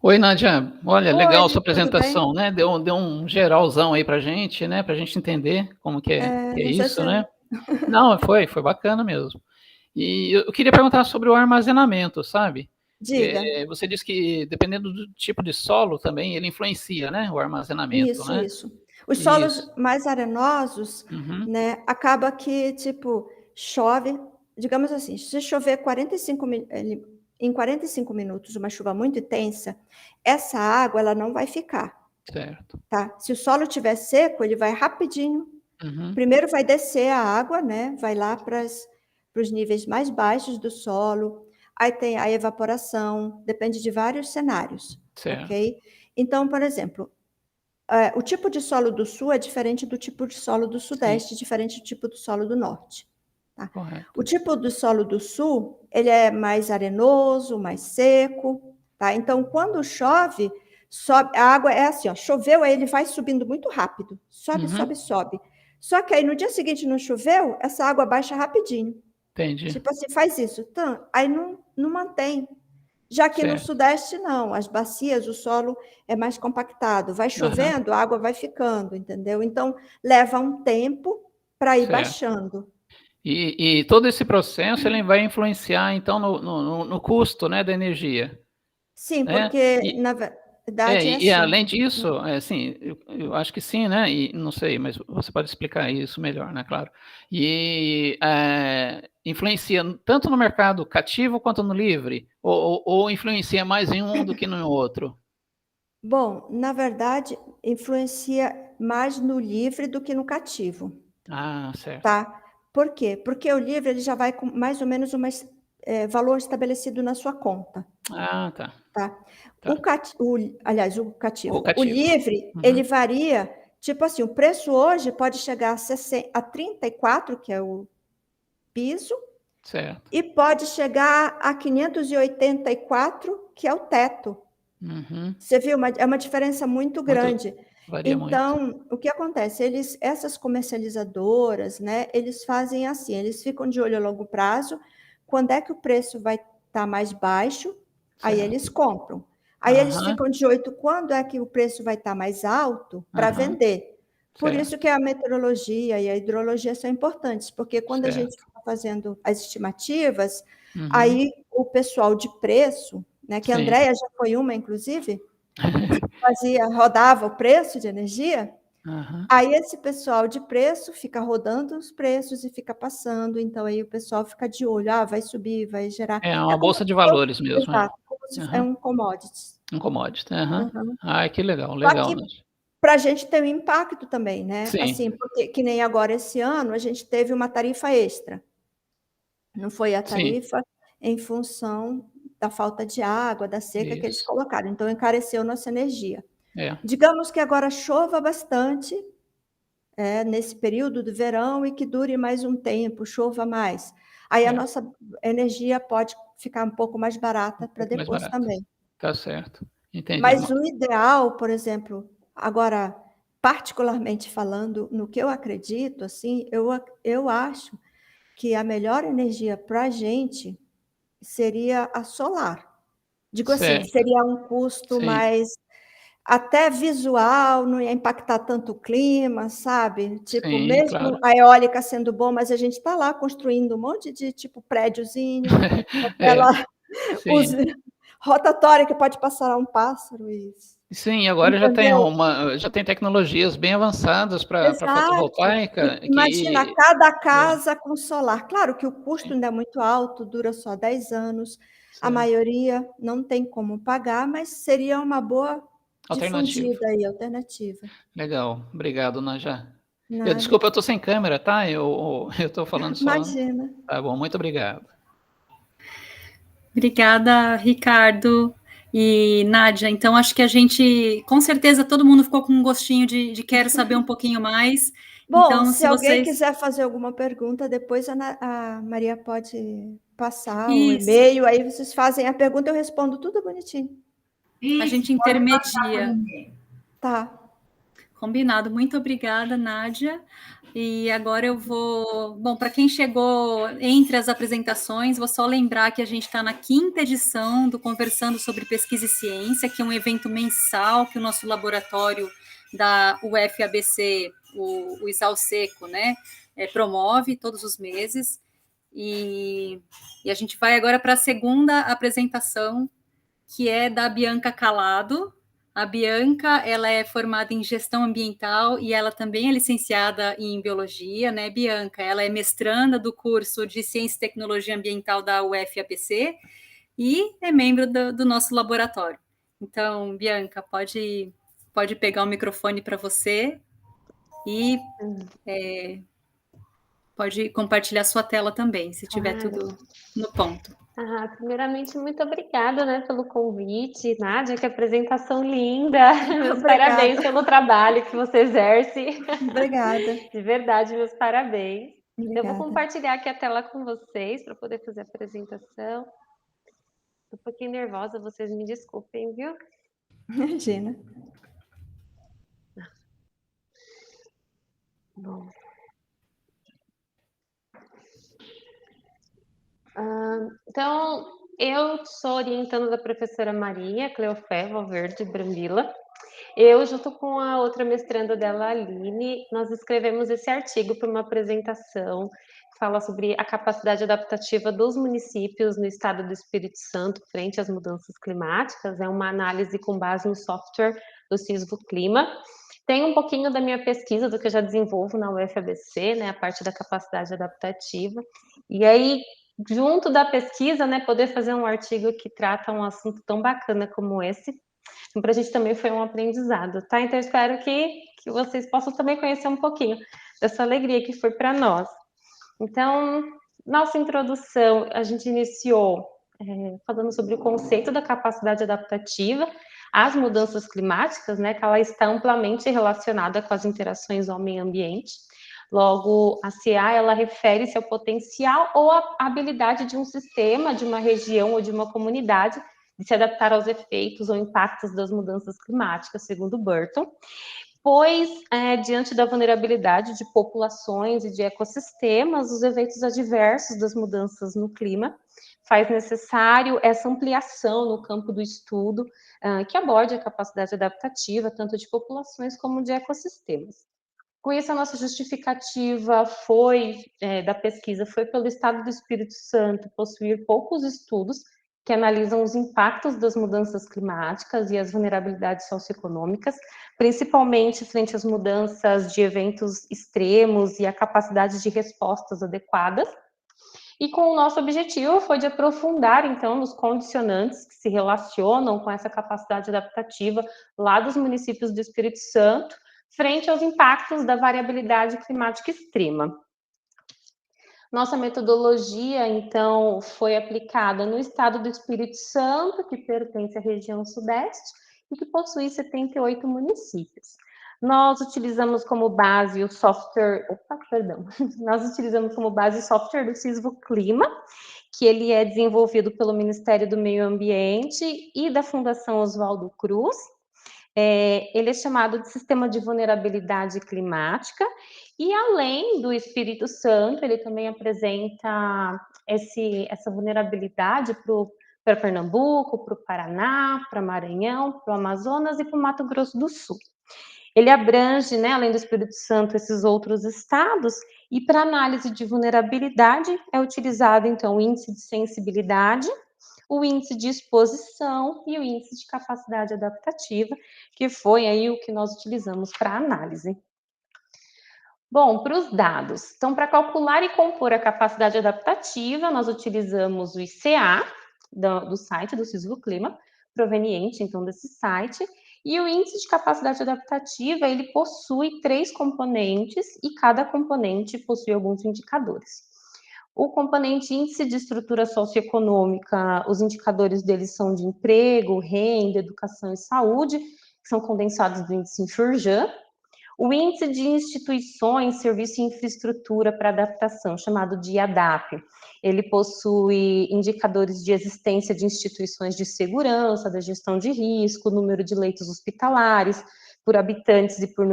Oi, Nádia, olha, legal sua apresentação, né? Deu um geralzão aí pra gente, né? Pra gente entender como que é isso, né? Não, foi bacana mesmo. E eu queria perguntar sobre o armazenamento, sabe? Diga. Você disse que, dependendo do tipo de solo também, ele influencia, né? O armazenamento, né? Isso. Os solos mais arenosos, né? Acaba que, tipo, chove, digamos assim, se chover em 45 minutos, uma chuva muito intensa, essa água ela não vai ficar. Certo. Tá? Se o solo estiver seco, ele vai rapidinho. Primeiro vai descer a água, né? Vai lá para os níveis mais baixos do solo. Aí tem a evaporação, depende de vários cenários. Certo. Ok? Então, por exemplo, o tipo de solo do sul é diferente do tipo de solo do sudeste, diferente do tipo do solo do norte. Tá? Correto. O tipo do solo do sul, ele é mais arenoso, mais seco. Tá? Então, quando chove, a água é assim, ó, choveu, aí ele vai subindo muito rápido. Sobe, sobe, sobe. Só que aí no dia seguinte não choveu, essa água baixa rapidinho. Entendi. Tipo assim, faz isso. Então, aí não mantém. Já que no Sudeste, não. As bacias, o solo é mais compactado. Vai chovendo, a água vai ficando, entendeu? Então, leva um tempo para ir baixando. E todo esse processo ele vai influenciar, então, no custo, né, da energia. Sim, porque, na verdade, e além disso, assim, eu acho que sim, né? E não sei, mas você pode explicar isso melhor, né? Claro. E influencia tanto no mercado cativo quanto no livre? Ou influencia mais em um do que no outro? Bom, na verdade, influencia mais no livre do que no cativo. Ah, certo. Tá? Por quê? Porque o livre ele já vai com mais ou menos um valor estabelecido na sua conta. Ah, tá. Tá? Tá. O cativo. O cativo. livre, ele varia, tipo assim, o preço hoje pode chegar a 34, que é o piso, certo. E pode chegar a 584, que é o teto. Você viu? É uma diferença muito grande. Varia então, muito. O que acontece? Essas comercializadoras, né, eles fazem assim, eles ficam de olho a longo prazo, quando é que o preço vai estar mais baixo, certo. Aí eles compram. Aí eles ficam de olho quando é que o preço vai estar mais alto para vender. Por isso que a meteorologia e a hidrologia são importantes, porque quando a gente está fazendo as estimativas, aí o pessoal de preço, né, que a Andréia já foi uma, inclusive, rodava o preço de energia, aí esse pessoal de preço fica rodando os preços e fica passando, então aí o pessoal fica de olho, vai subir, vai gerar... É uma bolsa de valores mesmo. Exato, é um commodity. Um commodity, Ai, que legal, legal. Para a gente ter um impacto também, né? Sim. Assim, porque que nem agora esse ano a gente teve uma tarifa extra. Não foi a tarifa em função da falta de água, da seca que eles colocaram. Então, encareceu nossa energia. Digamos que agora chova bastante nesse período do verão e que dure mais um tempo, chova mais. Aí a nossa energia pode ficar um pouco mais barata para depois também. Tá certo. Entendi. Mas o ideal, por exemplo, agora, particularmente falando, no que eu acredito, assim, eu acho que a melhor energia para a gente seria a solar. Digo assim, seria um custo mais até visual, não ia impactar tanto o clima, sabe? Tipo, mesmo a eólica sendo bom, mas a gente está lá construindo um monte de tipo prédiozinho, aquela rotatória que pode passar um pássaro. Sim, agora já tem tecnologias bem avançadas para fotovoltaica. Imagina, cada casa com solar. Claro que o custo ainda é muito alto, dura só 10 anos. A maioria não tem como pagar, mas seria uma boa difundida alternativa. Legal, obrigado, Naja. Desculpa, eu estou sem câmera, tá? Eu estou falando só. Imagina. Tá bom, muito obrigado. Obrigada, Ricardo e Nádia. Então, acho que a gente, com certeza, todo mundo ficou com um gostinho de quero saber um pouquinho mais. Bom, então, se alguém quiser fazer alguma pergunta, depois a Maria pode passar o e-mail, aí vocês fazem a pergunta, eu respondo tudo bonitinho. A gente intermedia. Tá. Combinado. Muito obrigada, Nádia. E agora eu vou... Bom, para quem chegou entre as apresentações, vou só lembrar que a gente está na 5ª edição do Conversando sobre Pesquisa e Ciência, que é um evento mensal que o nosso laboratório da UFABC, o ISAL Seco, né, promove todos os meses. E a gente vai agora para a 2ª apresentação, que é da Bianca Calado. A Bianca, ela é formada em gestão ambiental e ela também é licenciada em biologia, né, Bianca? Ela é mestranda do curso de Ciência e Tecnologia Ambiental da UFABC e é membro do nosso laboratório. Então, Bianca, pode pegar o microfone para você e pode compartilhar sua tela também, se tiver tudo no ponto. Primeiramente, muito obrigada, né, pelo convite. Nádia, que apresentação linda. Meus parabéns pelo trabalho que você exerce. Obrigada. De verdade, meus parabéns. Obrigada. Eu vou compartilhar aqui a tela com vocês para poder fazer a apresentação. Estou um pouquinho nervosa, vocês me desculpem, viu? Imagina. Bom. Então, eu sou orientando da professora Maria Cleofé Valverde Brambila. Eu, junto com a outra mestranda dela, Aline, nós escrevemos esse artigo para uma apresentação que fala sobre a capacidade adaptativa dos municípios no estado do Espírito Santo frente às mudanças climáticas. É uma análise com base no software do Sisvo Clima. Tem um pouquinho da minha pesquisa, do que eu já desenvolvo na UFABC, né, a parte da capacidade adaptativa. E aí, junto da pesquisa, né, poder fazer um artigo que trata um assunto tão bacana como esse. Então, para a gente também foi um aprendizado, tá? Então, eu espero que vocês possam também conhecer um pouquinho dessa alegria que foi para nós. Então, nossa introdução, a gente iniciou falando sobre o conceito da capacidade adaptativa às mudanças climáticas, né, que ela está amplamente relacionada com as interações homem-ambiente. Logo, a CA, ela refere-se ao potencial ou à habilidade de um sistema, de uma região ou de uma comunidade de se adaptar aos efeitos ou impactos das mudanças climáticas, segundo Burton, pois, diante da vulnerabilidade de populações e de ecossistemas, os eventos adversos das mudanças no clima faz necessário essa ampliação no campo do estudo que aborde a capacidade adaptativa, tanto de populações como de ecossistemas. Com isso, a nossa justificativa da pesquisa foi pelo Estado do Espírito Santo possuir poucos estudos que analisam os impactos das mudanças climáticas e as vulnerabilidades socioeconômicas, principalmente frente às mudanças de eventos extremos e a capacidade de respostas adequadas. E com o nosso objetivo foi de aprofundar, então, nos condicionantes que se relacionam com essa capacidade adaptativa lá dos municípios do Espírito Santo, frente aos impactos da variabilidade climática extrema. Nossa metodologia, então, foi aplicada no estado do Espírito Santo, que pertence à região sudeste, e que possui 78 municípios. Nós utilizamos como base o software... Nós utilizamos como base o software do Sisvo Clima, que ele é desenvolvido pelo Ministério do Meio Ambiente e da Fundação Oswaldo Cruz. Ele é chamado de Sistema de Vulnerabilidade Climática, e além do Espírito Santo, ele também apresenta essa vulnerabilidade para Pernambuco, para o Paraná, para Maranhão, para o Amazonas e para o Mato Grosso do Sul. Ele abrange, né, além do Espírito Santo, esses outros estados, e para análise de vulnerabilidade é utilizado, então, o índice de sensibilidade, o índice de exposição e o índice de capacidade adaptativa, que foi aí o que nós utilizamos para análise. Bom, para os dados. Então, para calcular e compor a capacidade adaptativa, nós utilizamos o ICA, do site do Sisvo Clima, proveniente, então, desse site, e o índice de capacidade adaptativa, ele possui 3 componentes, e cada componente possui alguns indicadores. O componente índice de estrutura socioeconômica, os indicadores deles são de emprego, renda, educação e saúde, que são condensados do índice Infurjan. O índice de instituições, serviço e infraestrutura para adaptação, chamado de IADAP, ele possui indicadores de existência de instituições de segurança, da gestão de risco, número de leitos hospitalares, por habitantes e por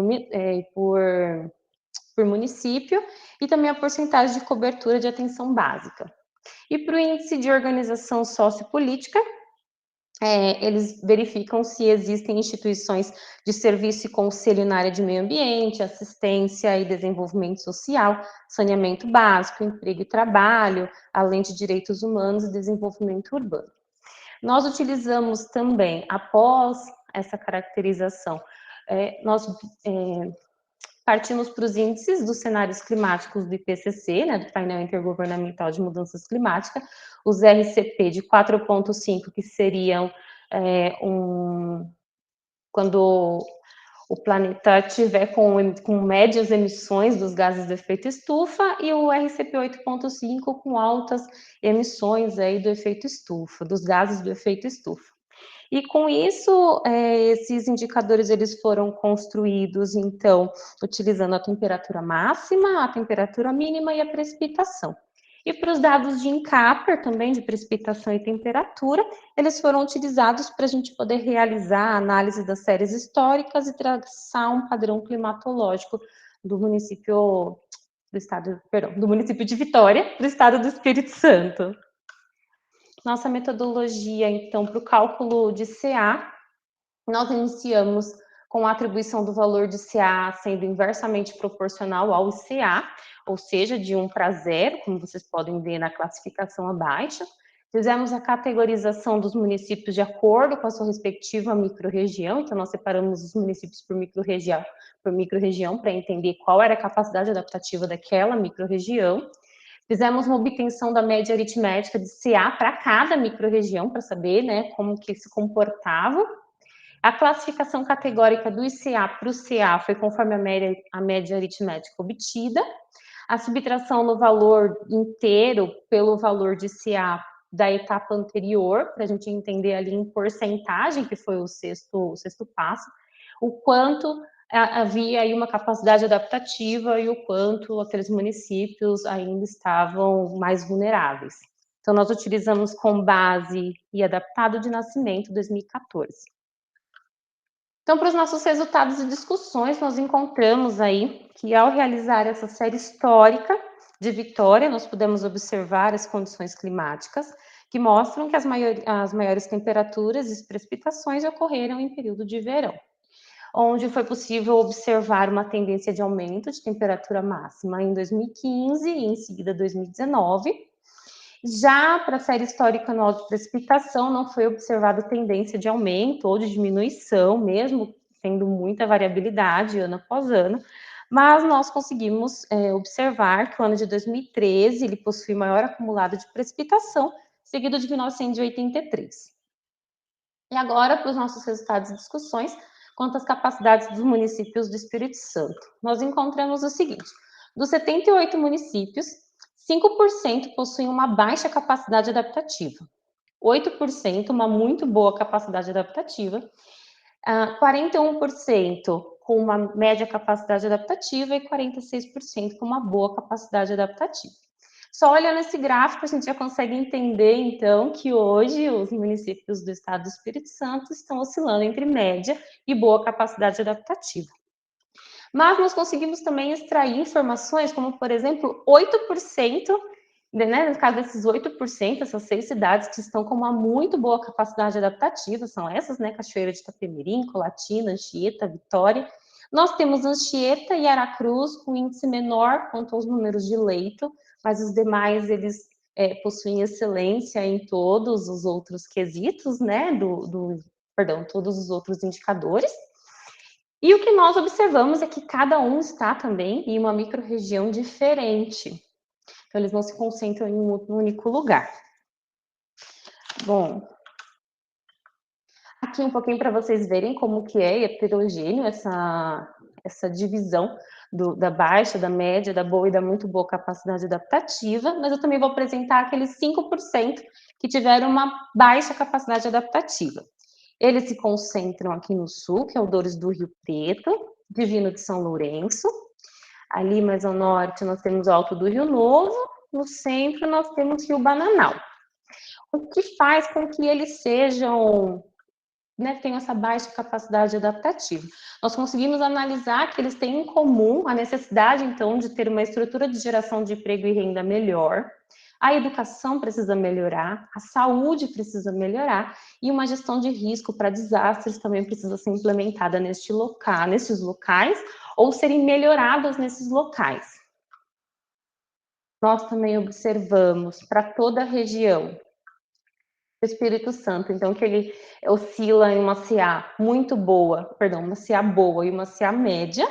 município, e também a porcentagem de cobertura de atenção básica. E para o índice de organização sociopolítica, eles verificam se existem instituições de serviço e conselho na área de meio ambiente, assistência e desenvolvimento social, saneamento básico, emprego e trabalho, além de direitos humanos e desenvolvimento urbano. Nós utilizamos também, após essa caracterização, nós partimos para os índices dos cenários climáticos do IPCC, né, do Painel Intergovernamental de Mudanças Climáticas, os RCP de 4,5, que seriam quando o planeta tiver com médias emissões dos gases de efeito estufa, e o RCP 8,5 com altas emissões aí do efeito estufa, dos gases do efeito estufa. E com isso, esses indicadores eles foram construídos, então, utilizando a temperatura máxima, a temperatura mínima e a precipitação. E para os dados de Encapper, também de precipitação e temperatura, eles foram utilizados para a gente poder realizar a análise das séries históricas e traçar um padrão climatológico do município de Vitória, do estado do Espírito Santo. Nossa metodologia, então, para o cálculo de CA, nós iniciamos com a atribuição do valor de CA sendo inversamente proporcional ao ICA, ou seja, de 1 para 0, como vocês podem ver na classificação abaixo. Fizemos a categorização dos municípios de acordo com a sua respectiva microrregião, então nós separamos os municípios por microrregião para entender qual era a capacidade adaptativa daquela microrregião. Fizemos uma obtenção da média aritmética de CA para cada microrregião, para saber, né, como que se comportava. A classificação categórica do ICA para o CA foi conforme a média aritmética obtida. A subtração no valor inteiro pelo valor de CA da etapa anterior, para a gente entender ali em porcentagem, que foi o sexto passo, o quanto havia aí uma capacidade adaptativa e o quanto aqueles municípios ainda estavam mais vulneráveis. Então, nós utilizamos com base e adaptado de nascimento 2014. Então, para os nossos resultados e discussões, nós encontramos aí que, ao realizar essa série histórica de Vitória, nós pudemos observar as condições climáticas que mostram que as maiores temperaturas e precipitações ocorreram em período de verão, onde foi possível observar uma tendência de aumento de temperatura máxima em 2015 e, em seguida, 2019. Já para a série histórica anual de precipitação, não foi observada tendência de aumento ou de diminuição, mesmo tendo muita variabilidade ano após ano, mas nós conseguimos observar que o ano de 2013 ele possui maior acumulado de precipitação, seguido de 1983. E agora, para os nossos resultados e discussões, quanto às capacidades dos municípios do Espírito Santo. Nós encontramos o seguinte: dos 78 municípios, 5% possuem uma baixa capacidade adaptativa, 8% uma muito boa capacidade adaptativa, 41% com uma média capacidade adaptativa e 46% com uma boa capacidade adaptativa. Só olhando esse gráfico, a gente já consegue entender, então, que hoje os municípios do estado do Espírito Santo estão oscilando entre média e boa capacidade adaptativa. Mas nós conseguimos também extrair informações como, por exemplo, 8%, né, no caso desses 8%, essas 6 cidades que estão com uma muito boa capacidade adaptativa, são essas, né, Cachoeira de Itapemirim, Colatina, Anchieta, Vitória. Nós temos Anchieta e Aracruz com índice menor quanto aos números de leito, mas os demais, eles possuem excelência em todos os outros quesitos, né, todos os outros indicadores. E o que nós observamos é que cada um está também em uma microrregião diferente. Então, eles não se concentram em um único lugar. Bom, aqui um pouquinho para vocês verem como que é heterogêneo essa divisão da baixa, da média, da boa e da muito boa capacidade adaptativa, mas eu também vou apresentar aqueles 5% que tiveram uma baixa capacidade adaptativa. Eles se concentram aqui no sul, que é o Dores do Rio Preto, Divino de São Lourenço. Ali mais ao norte nós temos o Alto do Rio Novo, no centro nós temos Rio Bananal. O que faz com que eles sejam, né, tenham essa baixa capacidade adaptativa? Nós conseguimos analisar que eles têm em comum a necessidade, então, de ter uma estrutura de geração de emprego e renda melhor, a educação precisa melhorar, a saúde precisa melhorar e uma gestão de risco para desastres também precisa ser implementada nesses locais ou serem melhoradas nesses locais. Nós também observamos para toda a região do Espírito Santo, então, que ele oscila em uma CA muito boa, uma CA boa e uma CA média.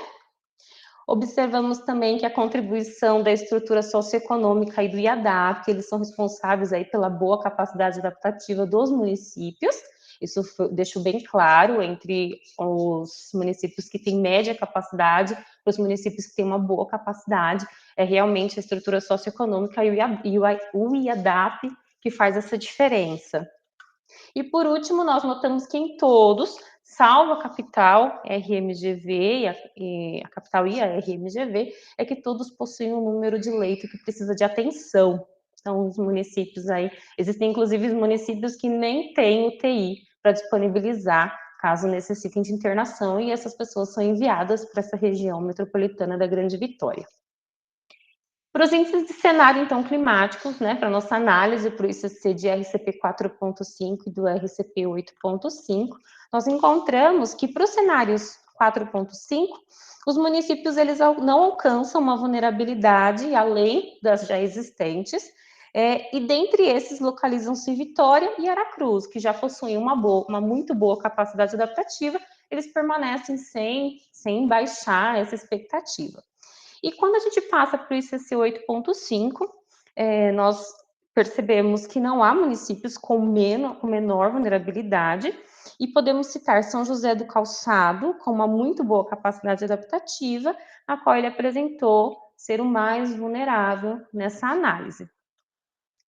Observamos também que a contribuição da estrutura socioeconômica e do IADAP, que eles são responsáveis aí pela boa capacidade adaptativa dos municípios. Isso deixo bem claro entre os municípios que têm média capacidade e os municípios que têm uma boa capacidade. É realmente a estrutura socioeconômica e o IADAP que faz essa diferença. E, por último, nós notamos que em todos, salvo a capital RMGV, a capital e a RMGV, é que todos possuem um número de leito que precisa de atenção. Então, os municípios aí, existem inclusive municípios que nem têm UTI para disponibilizar, caso necessitem de internação, e essas pessoas são enviadas para essa região metropolitana da Grande Vitória. Para os índices de cenário, então, climáticos, né, para nossa análise, para o ICC de RCP 4.5 e do RCP 8.5, nós encontramos que para os cenários 4.5, os municípios eles não alcançam uma vulnerabilidade além das já existentes, e dentre esses localizam-se Vitória e Aracruz, que já possuem uma muito boa capacidade adaptativa, eles permanecem sem baixar essa expectativa. E quando a gente passa para o ICC 8.5, nós percebemos que não há municípios com menor vulnerabilidade E podemos citar São José do Calçado, com uma muito boa capacidade adaptativa, a qual ele apresentou ser o mais vulnerável nessa análise.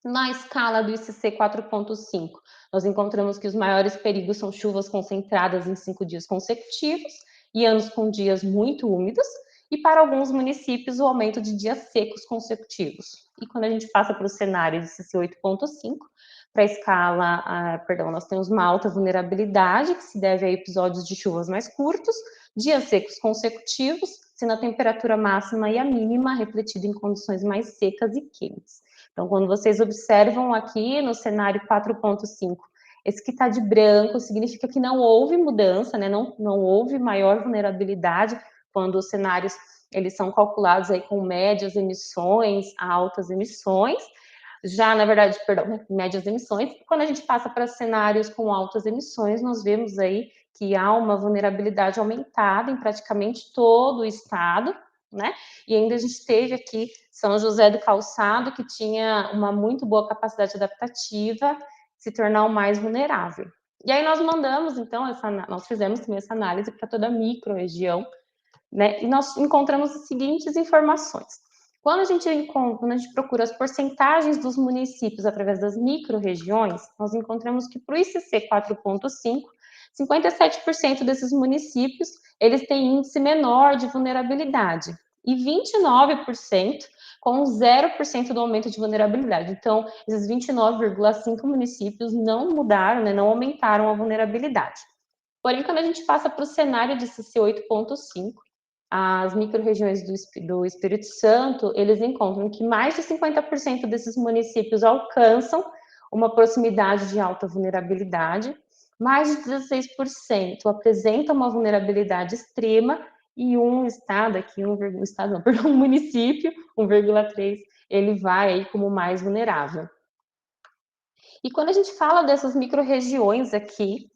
Na escala do ICC 4.5, nós encontramos que os maiores perigos são chuvas concentradas em 5 dias consecutivos e anos com dias muito úmidos, e para alguns municípios o aumento de dias secos consecutivos. E quando a gente passa para o cenário do ICC 8.5, para a escala, nós temos uma alta vulnerabilidade, que se deve a episódios de chuvas mais curtos, dias secos consecutivos, sendo a temperatura máxima e a mínima refletida em condições mais secas e quentes. Então, quando vocês observam aqui no cenário 4.5, esse que está de branco significa que não houve mudança, né? Não houve maior vulnerabilidade quando os cenários eles são calculados aí com médias emissões a altas emissões. Já, na verdade, médias emissões. Quando a gente passa para cenários com altas emissões, nós vemos aí que há uma vulnerabilidade aumentada em praticamente todo o estado, né? E ainda a gente teve aqui São José do Calçado, que tinha uma muito boa capacidade adaptativa, se tornar o mais vulnerável. E aí nós mandamos, então, nós fizemos também essa análise para toda a micro-região, né? E nós encontramos as seguintes informações. Quando a gente procura as porcentagens dos municípios através das micro-regiões, nós encontramos que para o ICC 4.5, 57% desses municípios eles têm índice menor de vulnerabilidade e 29% com 0% do aumento de vulnerabilidade. Então, esses 29,5 municípios não mudaram, né, não aumentaram a vulnerabilidade. Porém, quando a gente passa para o cenário de ICC 8.5, as micro-regiões do Espírito Santo, eles encontram que mais de 50% desses municípios alcançam uma proximidade de alta vulnerabilidade, mais de 16% apresentam uma vulnerabilidade extrema e um município, 1,3%, ele vai aí como mais vulnerável. E quando a gente fala dessas micro-regiões aqui,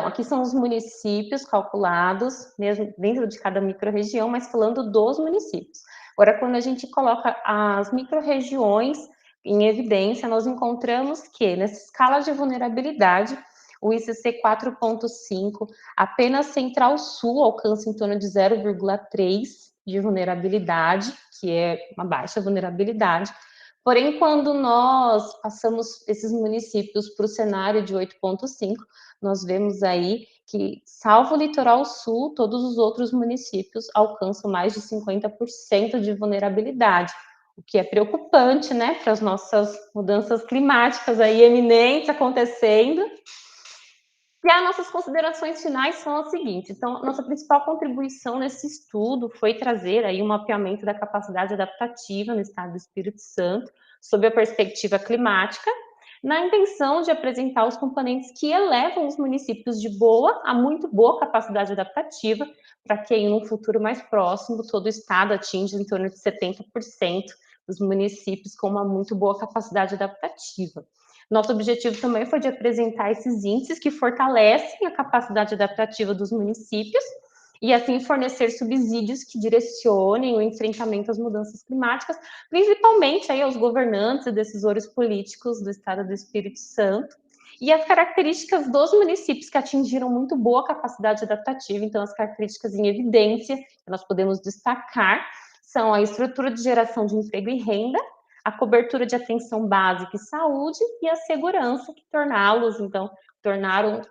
aqui são os municípios calculados, mesmo dentro de cada micro-região, mas falando dos municípios. Agora, quando a gente coloca as micro-regiões em evidência, nós encontramos que, nessa escala de vulnerabilidade, o ICC 4.5, apenas Central-Sul alcança em torno de 0,3 de vulnerabilidade, que é uma baixa vulnerabilidade. Porém, quando nós passamos esses municípios para o cenário de 8.5, nós vemos aí que, salvo o Litoral Sul, todos os outros municípios alcançam mais de 50% de vulnerabilidade, o que é preocupante, né, para as nossas mudanças climáticas aí eminentes acontecendo. E as nossas considerações finais são as seguintes. Então, nossa principal contribuição nesse estudo foi trazer aí um mapeamento da capacidade adaptativa no estado do Espírito Santo, sob a perspectiva climática, na intenção de apresentar os componentes que elevam os municípios de boa a muito boa capacidade adaptativa, para que em um futuro mais próximo todo o estado atinja em torno de 70% dos municípios com uma muito boa capacidade adaptativa. Nosso objetivo também foi de apresentar esses índices que fortalecem a capacidade adaptativa dos municípios e, assim, fornecer subsídios que direcionem o enfrentamento às mudanças climáticas, principalmente aí aos governantes e decisores políticos do Estado do Espírito Santo, e as características dos municípios que atingiram muito boa capacidade adaptativa. Então, as características em evidência que nós podemos destacar são a estrutura de geração de emprego e renda, a cobertura de atenção básica e saúde e a segurança, que tornaram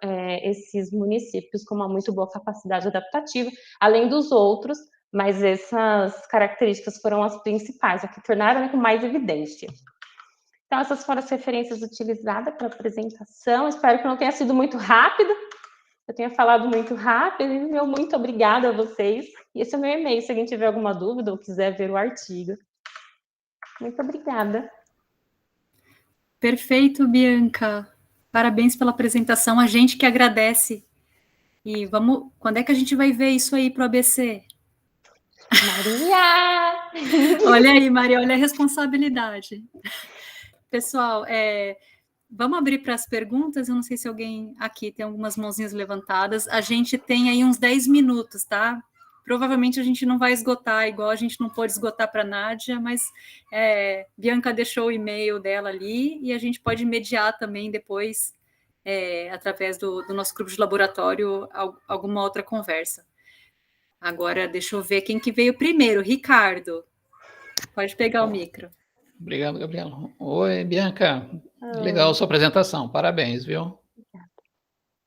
esses municípios com uma muito boa capacidade adaptativa, além dos outros, mas essas características foram as principais, a que tornaram com mais evidência. Então, essas foram as referências utilizadas para a apresentação. Espero que não tenha sido muito rápido. Eu tenha falado muito rápido. E meu muito obrigada a vocês. E esse é o meu e-mail, se alguém tiver alguma dúvida ou quiser ver o artigo. Muito obrigada. Perfeito, Bianca. Parabéns pela apresentação. A gente que agradece. E quando é que a gente vai ver isso aí para o ABC? Maria! Olha aí, Maria, olha a responsabilidade. Pessoal, vamos abrir para as perguntas. Eu não sei se alguém aqui tem algumas mãozinhas levantadas. A gente tem aí uns 10 minutos, tá? Provavelmente a gente não vai esgotar, igual a gente não pôde esgotar para a Nádia, mas Bianca deixou o e-mail dela ali e a gente pode mediar também depois através do nosso grupo de laboratório, alguma outra conversa. Agora, deixa eu ver quem que veio primeiro. Ricardo, pode pegar o micro. Obrigado, Gabriela. Oi, Bianca. Legal a sua apresentação. Parabéns, viu?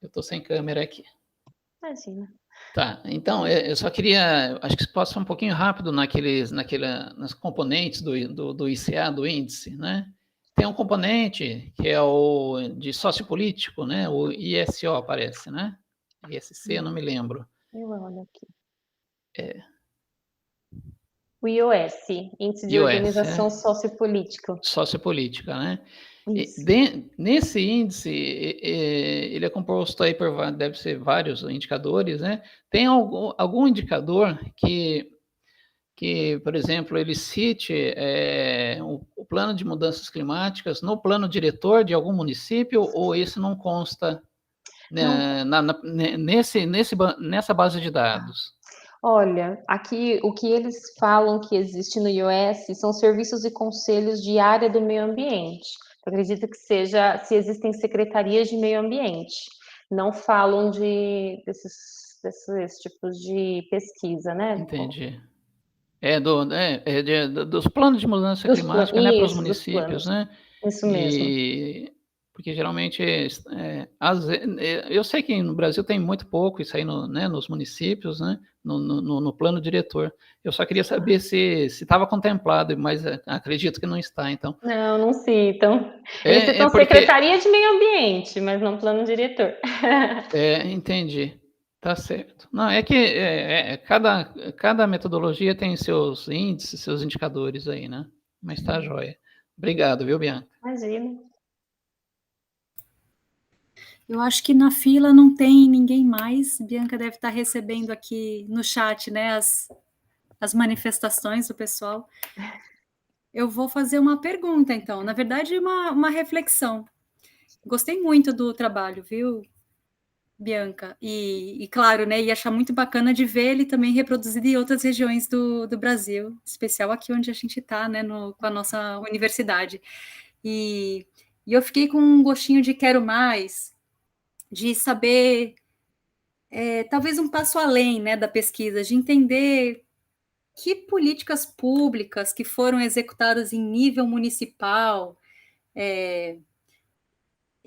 Eu estou sem câmera aqui. Imagina. Tá, então, eu só queria, acho que você pode ser um pouquinho rápido nas componentes do ICA, do índice, né? Tem um componente que é o de sociopolítico, né? O ISO, parece, né? ISC, eu não me lembro. Eu olho aqui. O IOS, Índice de Organização Sociopolítica. Sociopolítica, né? Isso. Nesse índice, ele é composto aí por, deve ser vários indicadores, né? Tem algum indicador que, por exemplo, ele cite o plano de mudanças climáticas no plano diretor de algum município, ou esse não consta nessa base de dados? Olha, aqui o que eles falam que existe no IOS são serviços e conselhos de área do meio ambiente. Eu acredito que seja se existem secretarias de meio ambiente. Não falam desses tipos de pesquisa, né? Entendi. Dos planos de mudança climática, né, para os municípios, né? Isso mesmo. Porque geralmente, eu sei que no Brasil tem muito pouco isso aí nos municípios, né, no plano diretor. Eu só queria saber se estava contemplado, mas acredito que não está, então. Não citam. Eles citam Secretaria de Meio Ambiente, mas não plano diretor. Entendi. Tá certo. Não, é que cada metodologia tem seus índices, seus indicadores aí, né? Mas tá joia. Obrigado, viu, Bianca? Imagina. Eu acho que na fila não tem ninguém mais. Bianca deve estar recebendo aqui no chat, né, as manifestações do pessoal. Eu vou fazer uma pergunta, então. Na verdade, uma reflexão. Gostei muito do trabalho, viu, Bianca? E claro, né, ia achar muito bacana de ver ele também reproduzido em outras regiões do Brasil, em especial aqui onde a gente está, né, com a nossa universidade. E eu fiquei com um gostinho de quero mais, de saber, talvez um passo além, né, da pesquisa, de entender que políticas públicas que foram executadas em nível municipal e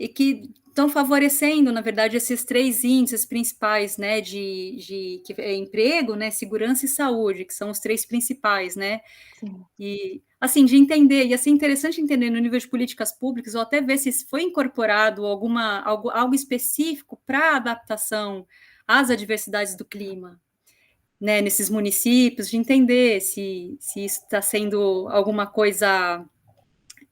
que estão favorecendo, na verdade, esses 3 índices principais, né, que é emprego, né, segurança e saúde, que são os 3 principais, né? Sim. E, assim, de entender, ia ser interessante entender no nível de políticas públicas, ou até ver se foi incorporado algo específico para adaptação às adversidades do clima, né, nesses municípios, de entender se isso está sendo alguma coisa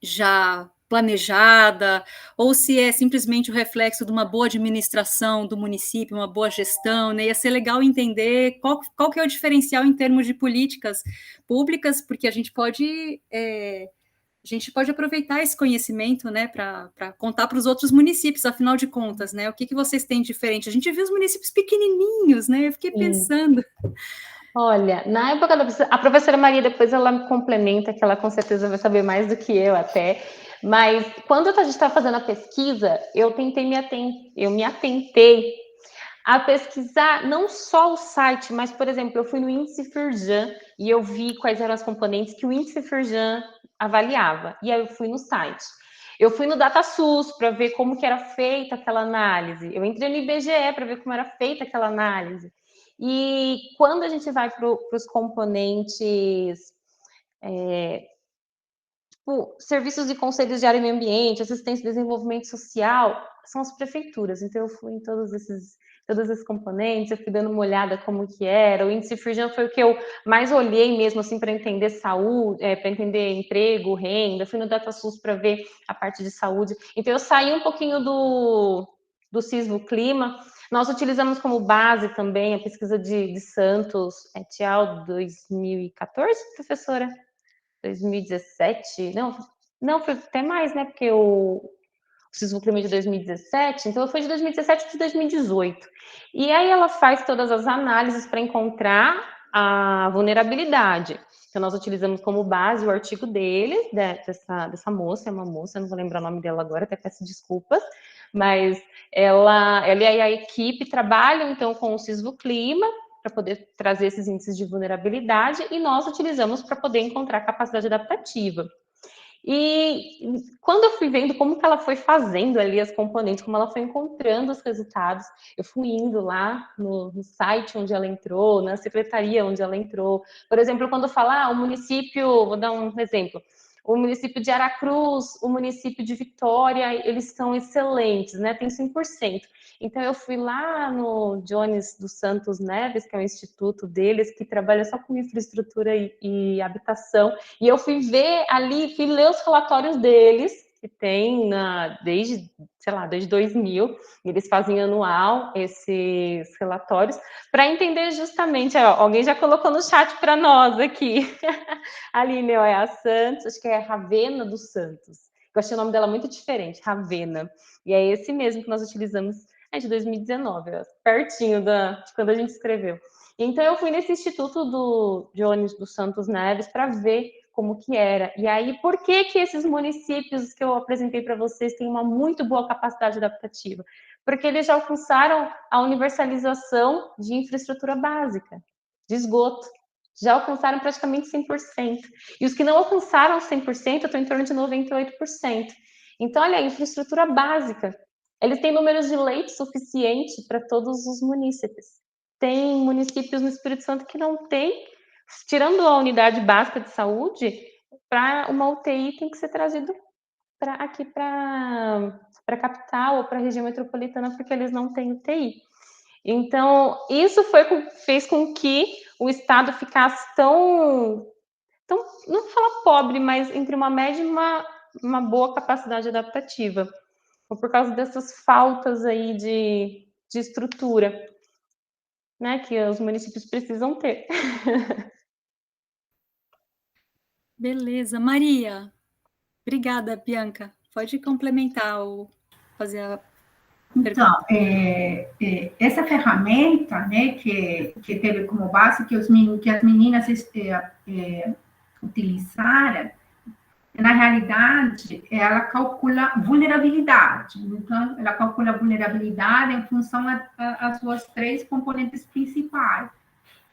já planejada, ou se é simplesmente o reflexo de uma boa administração do município, uma boa gestão, né? Ia ser legal entender qual que é o diferencial em termos de políticas públicas, porque a gente pode aproveitar esse conhecimento, né, para contar para os outros municípios, afinal de contas, né? O que vocês têm de diferente? A gente viu os municípios pequenininhos, né? Eu fiquei pensando. Olha, na época a professora Maria, depois ela me complementa, que ela com certeza vai saber mais do que eu até, mas quando a gente estava fazendo a pesquisa, eu me atentei a pesquisar não só o site, mas, por exemplo, eu fui no índice Firjan e eu vi quais eram as componentes que o índice Firjan avaliava, e aí eu fui no site. Eu fui no DataSUS para ver como que era feita aquela análise, eu entrei no IBGE para ver como era feita aquela análise. E quando a gente vai para os componentes, tipo, serviços e conselhos de área e meio ambiente, assistência e desenvolvimento social, são as prefeituras. Então, eu fui em todos esses componentes, eu fui dando uma olhada como que era. O índice Firjan foi o que eu mais olhei mesmo, assim, para entender saúde, para entender emprego, renda. Eu fui no DataSUS para ver a parte de saúde. Então, eu saí um pouquinho do Sismo Clima. Nós utilizamos como base também a pesquisa de Santos et al. 2014, professora? 2017? Não, foi até mais, né? Porque o Sismo Clima de 2017, então foi de 2017 de 2018. E aí ela faz todas as análises para encontrar a vulnerabilidade. Então, nós utilizamos como base o artigo dele, dessa moça, é uma moça, não vou lembrar o nome dela agora, até peço desculpas, mas ela e a equipe trabalham, então, com o Sisvoclima, para poder trazer esses índices de vulnerabilidade, e nós utilizamos para poder encontrar capacidade adaptativa. E quando eu fui vendo como que ela foi fazendo ali as componentes, como ela foi encontrando os resultados, eu fui indo lá no site onde ela entrou, na secretaria onde ela entrou. Por exemplo, quando fala o município, vou dar um exemplo, o município de Aracruz, o município de Vitória, eles são excelentes, né? Tem 100%. Então, eu fui lá no Jones dos Santos Neves, que é o instituto deles, que trabalha só com infraestrutura e habitação, e eu fui ver ali, fui ler os relatórios deles, que tem desde 2000, eles fazem anual esses relatórios, para entender justamente, alguém já colocou no chat para nós aqui, a Aline, é a Santos, acho que é Ravena dos Santos, eu achei o nome dela muito diferente, Ravena, e é esse mesmo que nós utilizamos, de 2019, pertinho de quando a gente escreveu. Então, eu fui nesse instituto do Jones dos Santos Neves para ver como que era. E aí, por que esses municípios que eu apresentei para vocês têm uma muito boa capacidade adaptativa? Porque eles já alcançaram a universalização de infraestrutura básica, de esgoto. Já alcançaram praticamente 100%. E os que não alcançaram 100% estão em torno de 98%. Então, olha, a infraestrutura básica. Eles têm números de leite suficiente para todos os munícipes. Tem municípios no Espírito Santo que não tem, tirando a unidade básica de saúde, para uma UTI tem que ser trazido aqui para a capital ou para a região metropolitana, porque eles não têm UTI. Então, isso fez com que o Estado ficasse tão, não vou falar pobre, mas entre uma média e uma boa capacidade adaptativa, ou por causa dessas faltas aí de estrutura, né, que os municípios precisam ter. Beleza. Maria, obrigada, Bianca. Pode complementar ou fazer a pergunta. Então, essa ferramenta, né, que teve como base que as meninas utilizaram, na realidade, ela calcula vulnerabilidade. Então, ela calcula a vulnerabilidade em função das suas 3 componentes principais,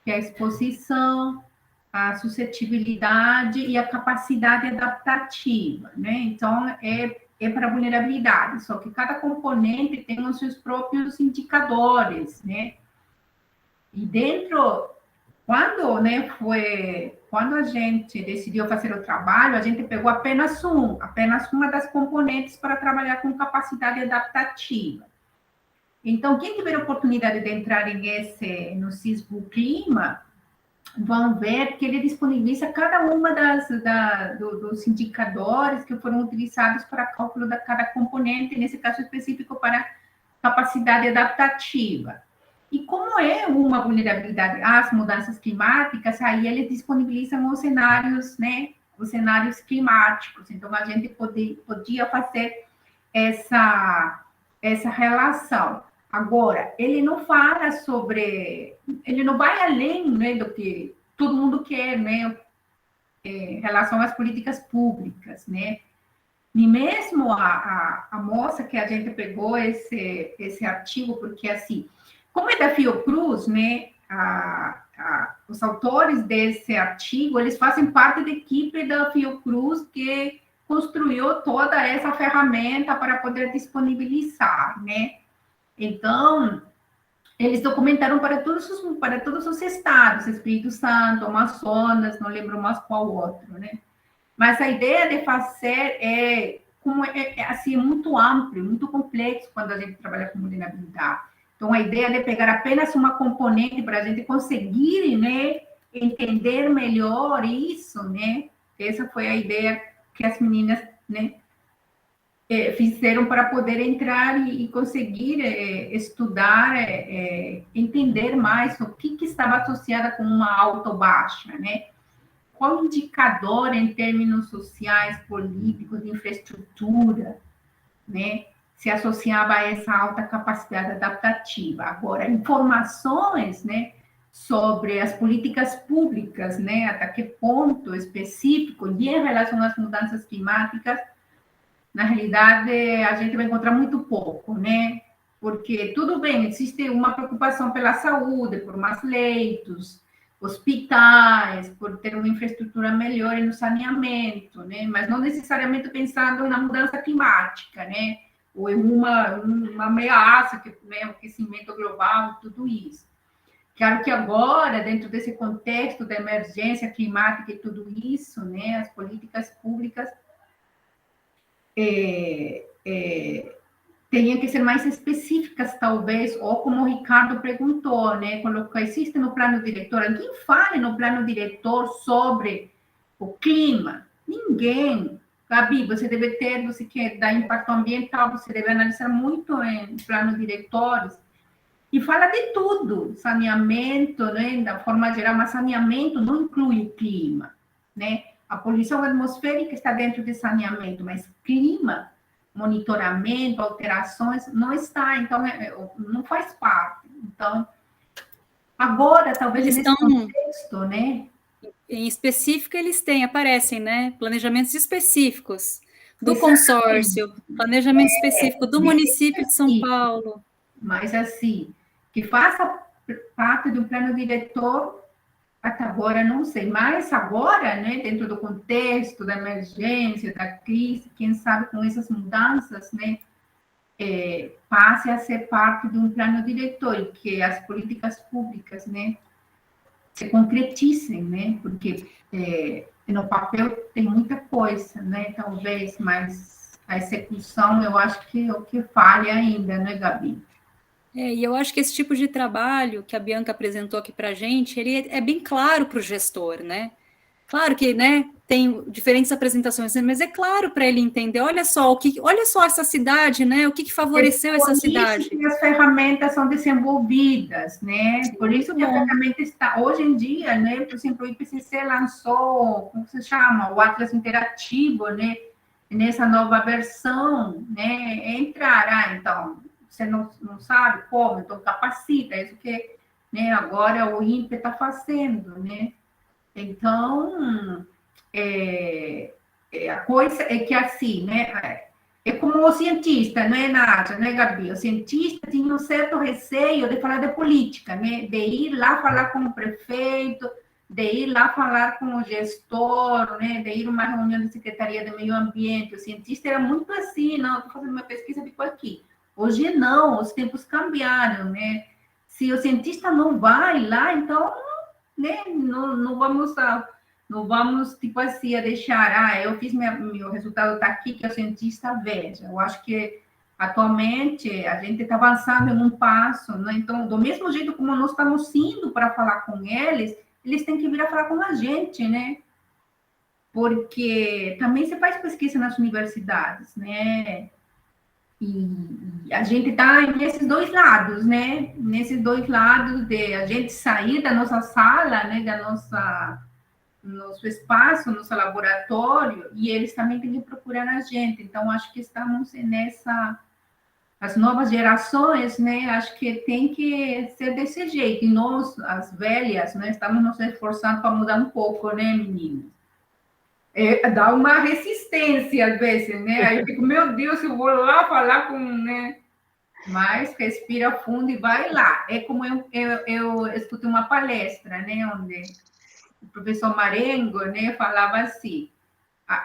que é a exposição, a suscetibilidade e a capacidade adaptativa, né? Então, é para vulnerabilidade, só que cada componente tem os seus próprios indicadores, né? E quando a gente decidiu fazer o trabalho, a gente pegou apenas uma das componentes para trabalhar com capacidade adaptativa. Então, quem tiver a oportunidade de entrar no Sisvoclima, vão ver que ele disponibiliza cada uma dos indicadores que foram utilizados para cálculo de cada componente, nesse caso específico para capacidade adaptativa. E como é uma vulnerabilidade às mudanças climáticas, aí eles disponibilizam os cenários, né, os cenários climáticos. Então, a gente podia fazer essa relação. Agora, ele não fala ele não vai além, né, do que todo mundo quer, né, em relação às políticas públicas, né. E mesmo a moça que a gente pegou esse artigo, porque assim, como é da Fiocruz, né, os autores desse artigo, eles fazem parte da equipe da Fiocruz que construiu toda essa ferramenta para poder disponibilizar, né. Então, eles documentaram para todos os estados, Espírito Santo, Amazonas, não lembro mais qual outro, né? Mas a ideia de fazer é muito amplo, muito complexo quando a gente trabalha com vulnerabilidade. Então, a ideia de pegar apenas uma componente para a gente conseguir, né, entender melhor isso, né? Essa foi a ideia que as meninas, né, fizeram para poder entrar e conseguir estudar, entender mais o que estava associado com uma autobaixa, né? Qual indicador em termos sociais, políticos, de infraestrutura, né, se associava a essa alta capacidade adaptativa? Agora, informações, né, sobre as políticas públicas, né, até que ponto específico e em relação às mudanças climáticas, na realidade, a gente vai encontrar muito pouco, né? Porque, tudo bem, existe uma preocupação pela saúde, por mais leitos, hospitais, por ter uma infraestrutura melhor no saneamento, né? Mas não necessariamente pensando na mudança climática, né? Ou em uma ameaça, que, né, o aquecimento global, tudo isso. Claro que agora, dentro desse contexto da emergência climática e tudo isso, né, as políticas públicas teriam que ser mais específicas, talvez, ou como o Ricardo perguntou, né, colocar, existe no plano diretor, alguém fale no plano diretor sobre o clima? Ninguém. Gabi, você deve ter, você quer dar impacto ambiental, você deve analisar muito em plano diretores, e fala de tudo, saneamento, né, da forma geral, mas saneamento não inclui o clima, né? A poluição atmosférica está dentro de saneamento, mas clima, monitoramento, alterações, não está, então não faz parte. Então, agora, talvez Eles nesse estão, contexto, né? em específico, aparecem, né? Planejamentos específicos do Exatamente. consórcio, planejamento específico do município de São Paulo. Mas, assim, que faça parte do plano diretor, até agora não sei, mas agora, né, dentro do contexto da emergência, da crise, quem sabe com essas mudanças, né, passe a ser parte de um plano diretor e que as políticas públicas, né, se concretizem, né, porque no papel tem muita coisa, né, talvez, mas a execução eu acho que é o que falha ainda, né, Gabi? E eu acho que esse tipo de trabalho que a Bianca apresentou aqui para a gente, ele é bem claro para o gestor, né? Claro que, né, tem diferentes apresentações, mas é claro para ele entender, olha só essa cidade, né? O que favoreceu essa cidade? Por isso que as ferramentas são desenvolvidas, né? Por isso que a ferramenta está, hoje em dia, né? Por exemplo, o IPCC lançou, como se chama? O Atlas Interativo, né? Nessa nova versão, né? Entrar, então, você não sabe como, então capacita, isso que, né? Agora o INPE está fazendo, né? Então, a coisa é que assim, né? É como o cientista, não é nada, né, Gabi? O cientista tinha um certo receio de falar de política, né? De ir lá falar com o prefeito, de ir lá falar com o gestor, né? De ir a uma reunião da Secretaria de Meio Ambiente. O cientista era muito assim, não, estou fazendo uma pesquisa, fico aqui. Hoje não, os tempos cambiaram, né? Se o cientista não vai lá, então, né? Não vamos, tipo assim, a deixar, eu fiz meu resultado está aqui, que o cientista veja. Eu acho que, atualmente, a gente está avançando em um passo, né? Então, do mesmo jeito como nós estamos indo para falar com eles têm que vir a falar com a gente, né? Porque também se faz pesquisa nas universidades, né? E a gente está nesses dois lados, né? Nesses dois lados de a gente sair da nossa sala, né? Da nosso espaço, nosso laboratório, e eles também têm que procurar a gente. Então, acho que estamos nessa... As novas gerações, né, acho que tem que ser desse jeito. E nós, as velhas, né, estamos nos esforçando para mudar um pouco, né, meninas? Dá uma resistência, às vezes, né? Aí eu fico, meu Deus, eu vou lá falar com... né? Mas respira fundo e vai lá. É como eu escutei uma palestra, né, onde o professor Marengo, né, falava assim,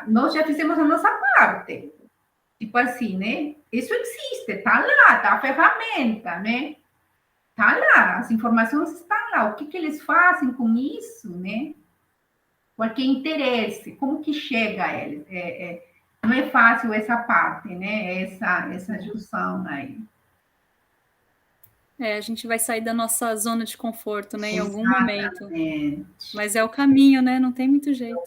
nós já fizemos a nossa parte, tipo assim, né, isso existe, tá lá, tá a ferramenta, né, tá lá, as informações estão lá, o que eles fazem com isso, né, qualquer interesse, como que chega a eles, não é fácil essa parte, né, essa junção aí. A gente vai sair da nossa zona de conforto, né, em algum Exatamente. momento. Mas é o caminho, né? Não tem muito jeito.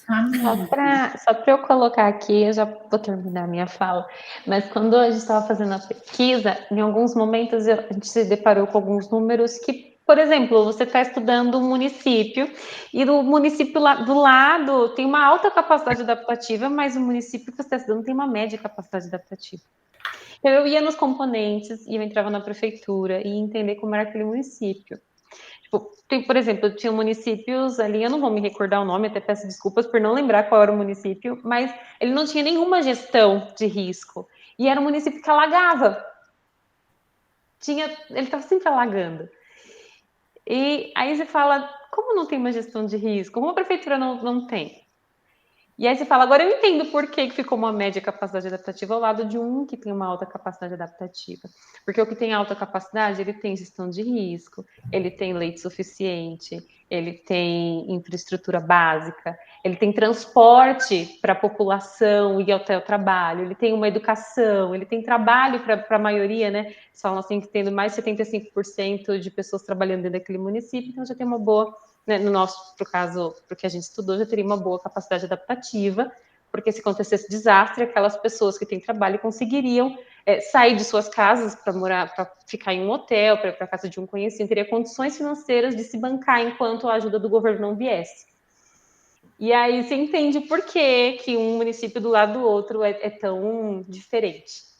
Só para eu colocar aqui, eu já vou terminar a minha fala, mas quando a gente estava fazendo a pesquisa, em alguns momentos a gente se deparou com alguns números que, por exemplo, você está estudando um município e o município lá do lado tem uma alta capacidade adaptativa, mas o município que você está estudando tem uma média capacidade adaptativa. Então, eu ia nos componentes e eu entrava na prefeitura e ia entender como era aquele município. Tem, por exemplo, tinha municípios ali, eu não vou me recordar o nome, até peço desculpas por não lembrar qual era o município, mas ele não tinha nenhuma gestão de risco. E era um município que alagava. Ele estava sempre alagando. E aí você fala, como não tem uma gestão de risco? Como a prefeitura não tem? E aí você fala, agora eu entendo por que ficou uma média capacidade adaptativa ao lado de um que tem uma alta capacidade adaptativa. Porque o que tem alta capacidade, ele tem gestão de risco, ele tem leite suficiente, ele tem infraestrutura básica, ele tem transporte para a população e até o trabalho, ele tem uma educação, ele tem trabalho para a maioria, né? Eles falam assim que tendo mais de 75% de pessoas trabalhando dentro daquele município, então já tem uma boa... Né, no nosso, pro caso, porque a gente estudou, já teria uma boa capacidade adaptativa, porque se acontecesse desastre, aquelas pessoas que têm trabalho conseguiriam sair de suas casas para morar, para ficar em um hotel, para ir para a casa de um conhecido, teria condições financeiras de se bancar enquanto a ajuda do governo não viesse. E aí você entende por que um município do lado do outro é tão diferente.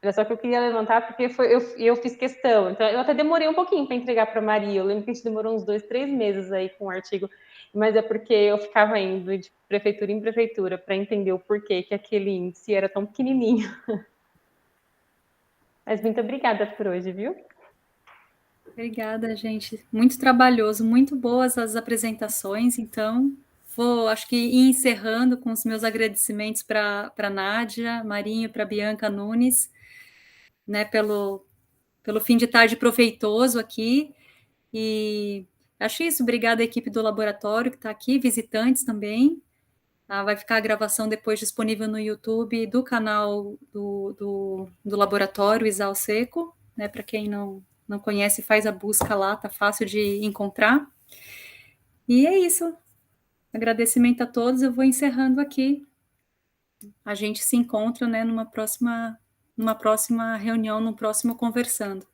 Era só que eu queria levantar porque eu fiz questão. Então, eu até demorei um pouquinho para entregar para a Maria. Eu lembro que a gente demorou uns 2, 3 meses aí com o artigo, mas é porque eu ficava indo de prefeitura em prefeitura para entender o porquê que aquele índice era tão pequenininho. Mas muito obrigada por hoje, viu? Obrigada, gente. Muito trabalhoso, muito boas as apresentações. Então, acho que ir encerrando com os meus agradecimentos para a Nádia, Marinho, para a Bianca Nunes, né, pelo fim de tarde proveitoso aqui. E acho isso. Obrigada à equipe do laboratório que está aqui, visitantes também. Vai ficar a gravação depois disponível no YouTube do canal do laboratório Isal Seco, né? Para quem não conhece, faz a busca lá, tá fácil de encontrar. E é isso. Agradecimento a todos. Eu vou encerrando aqui. A gente se encontra, né, numa próxima reunião, no próximo Conversando.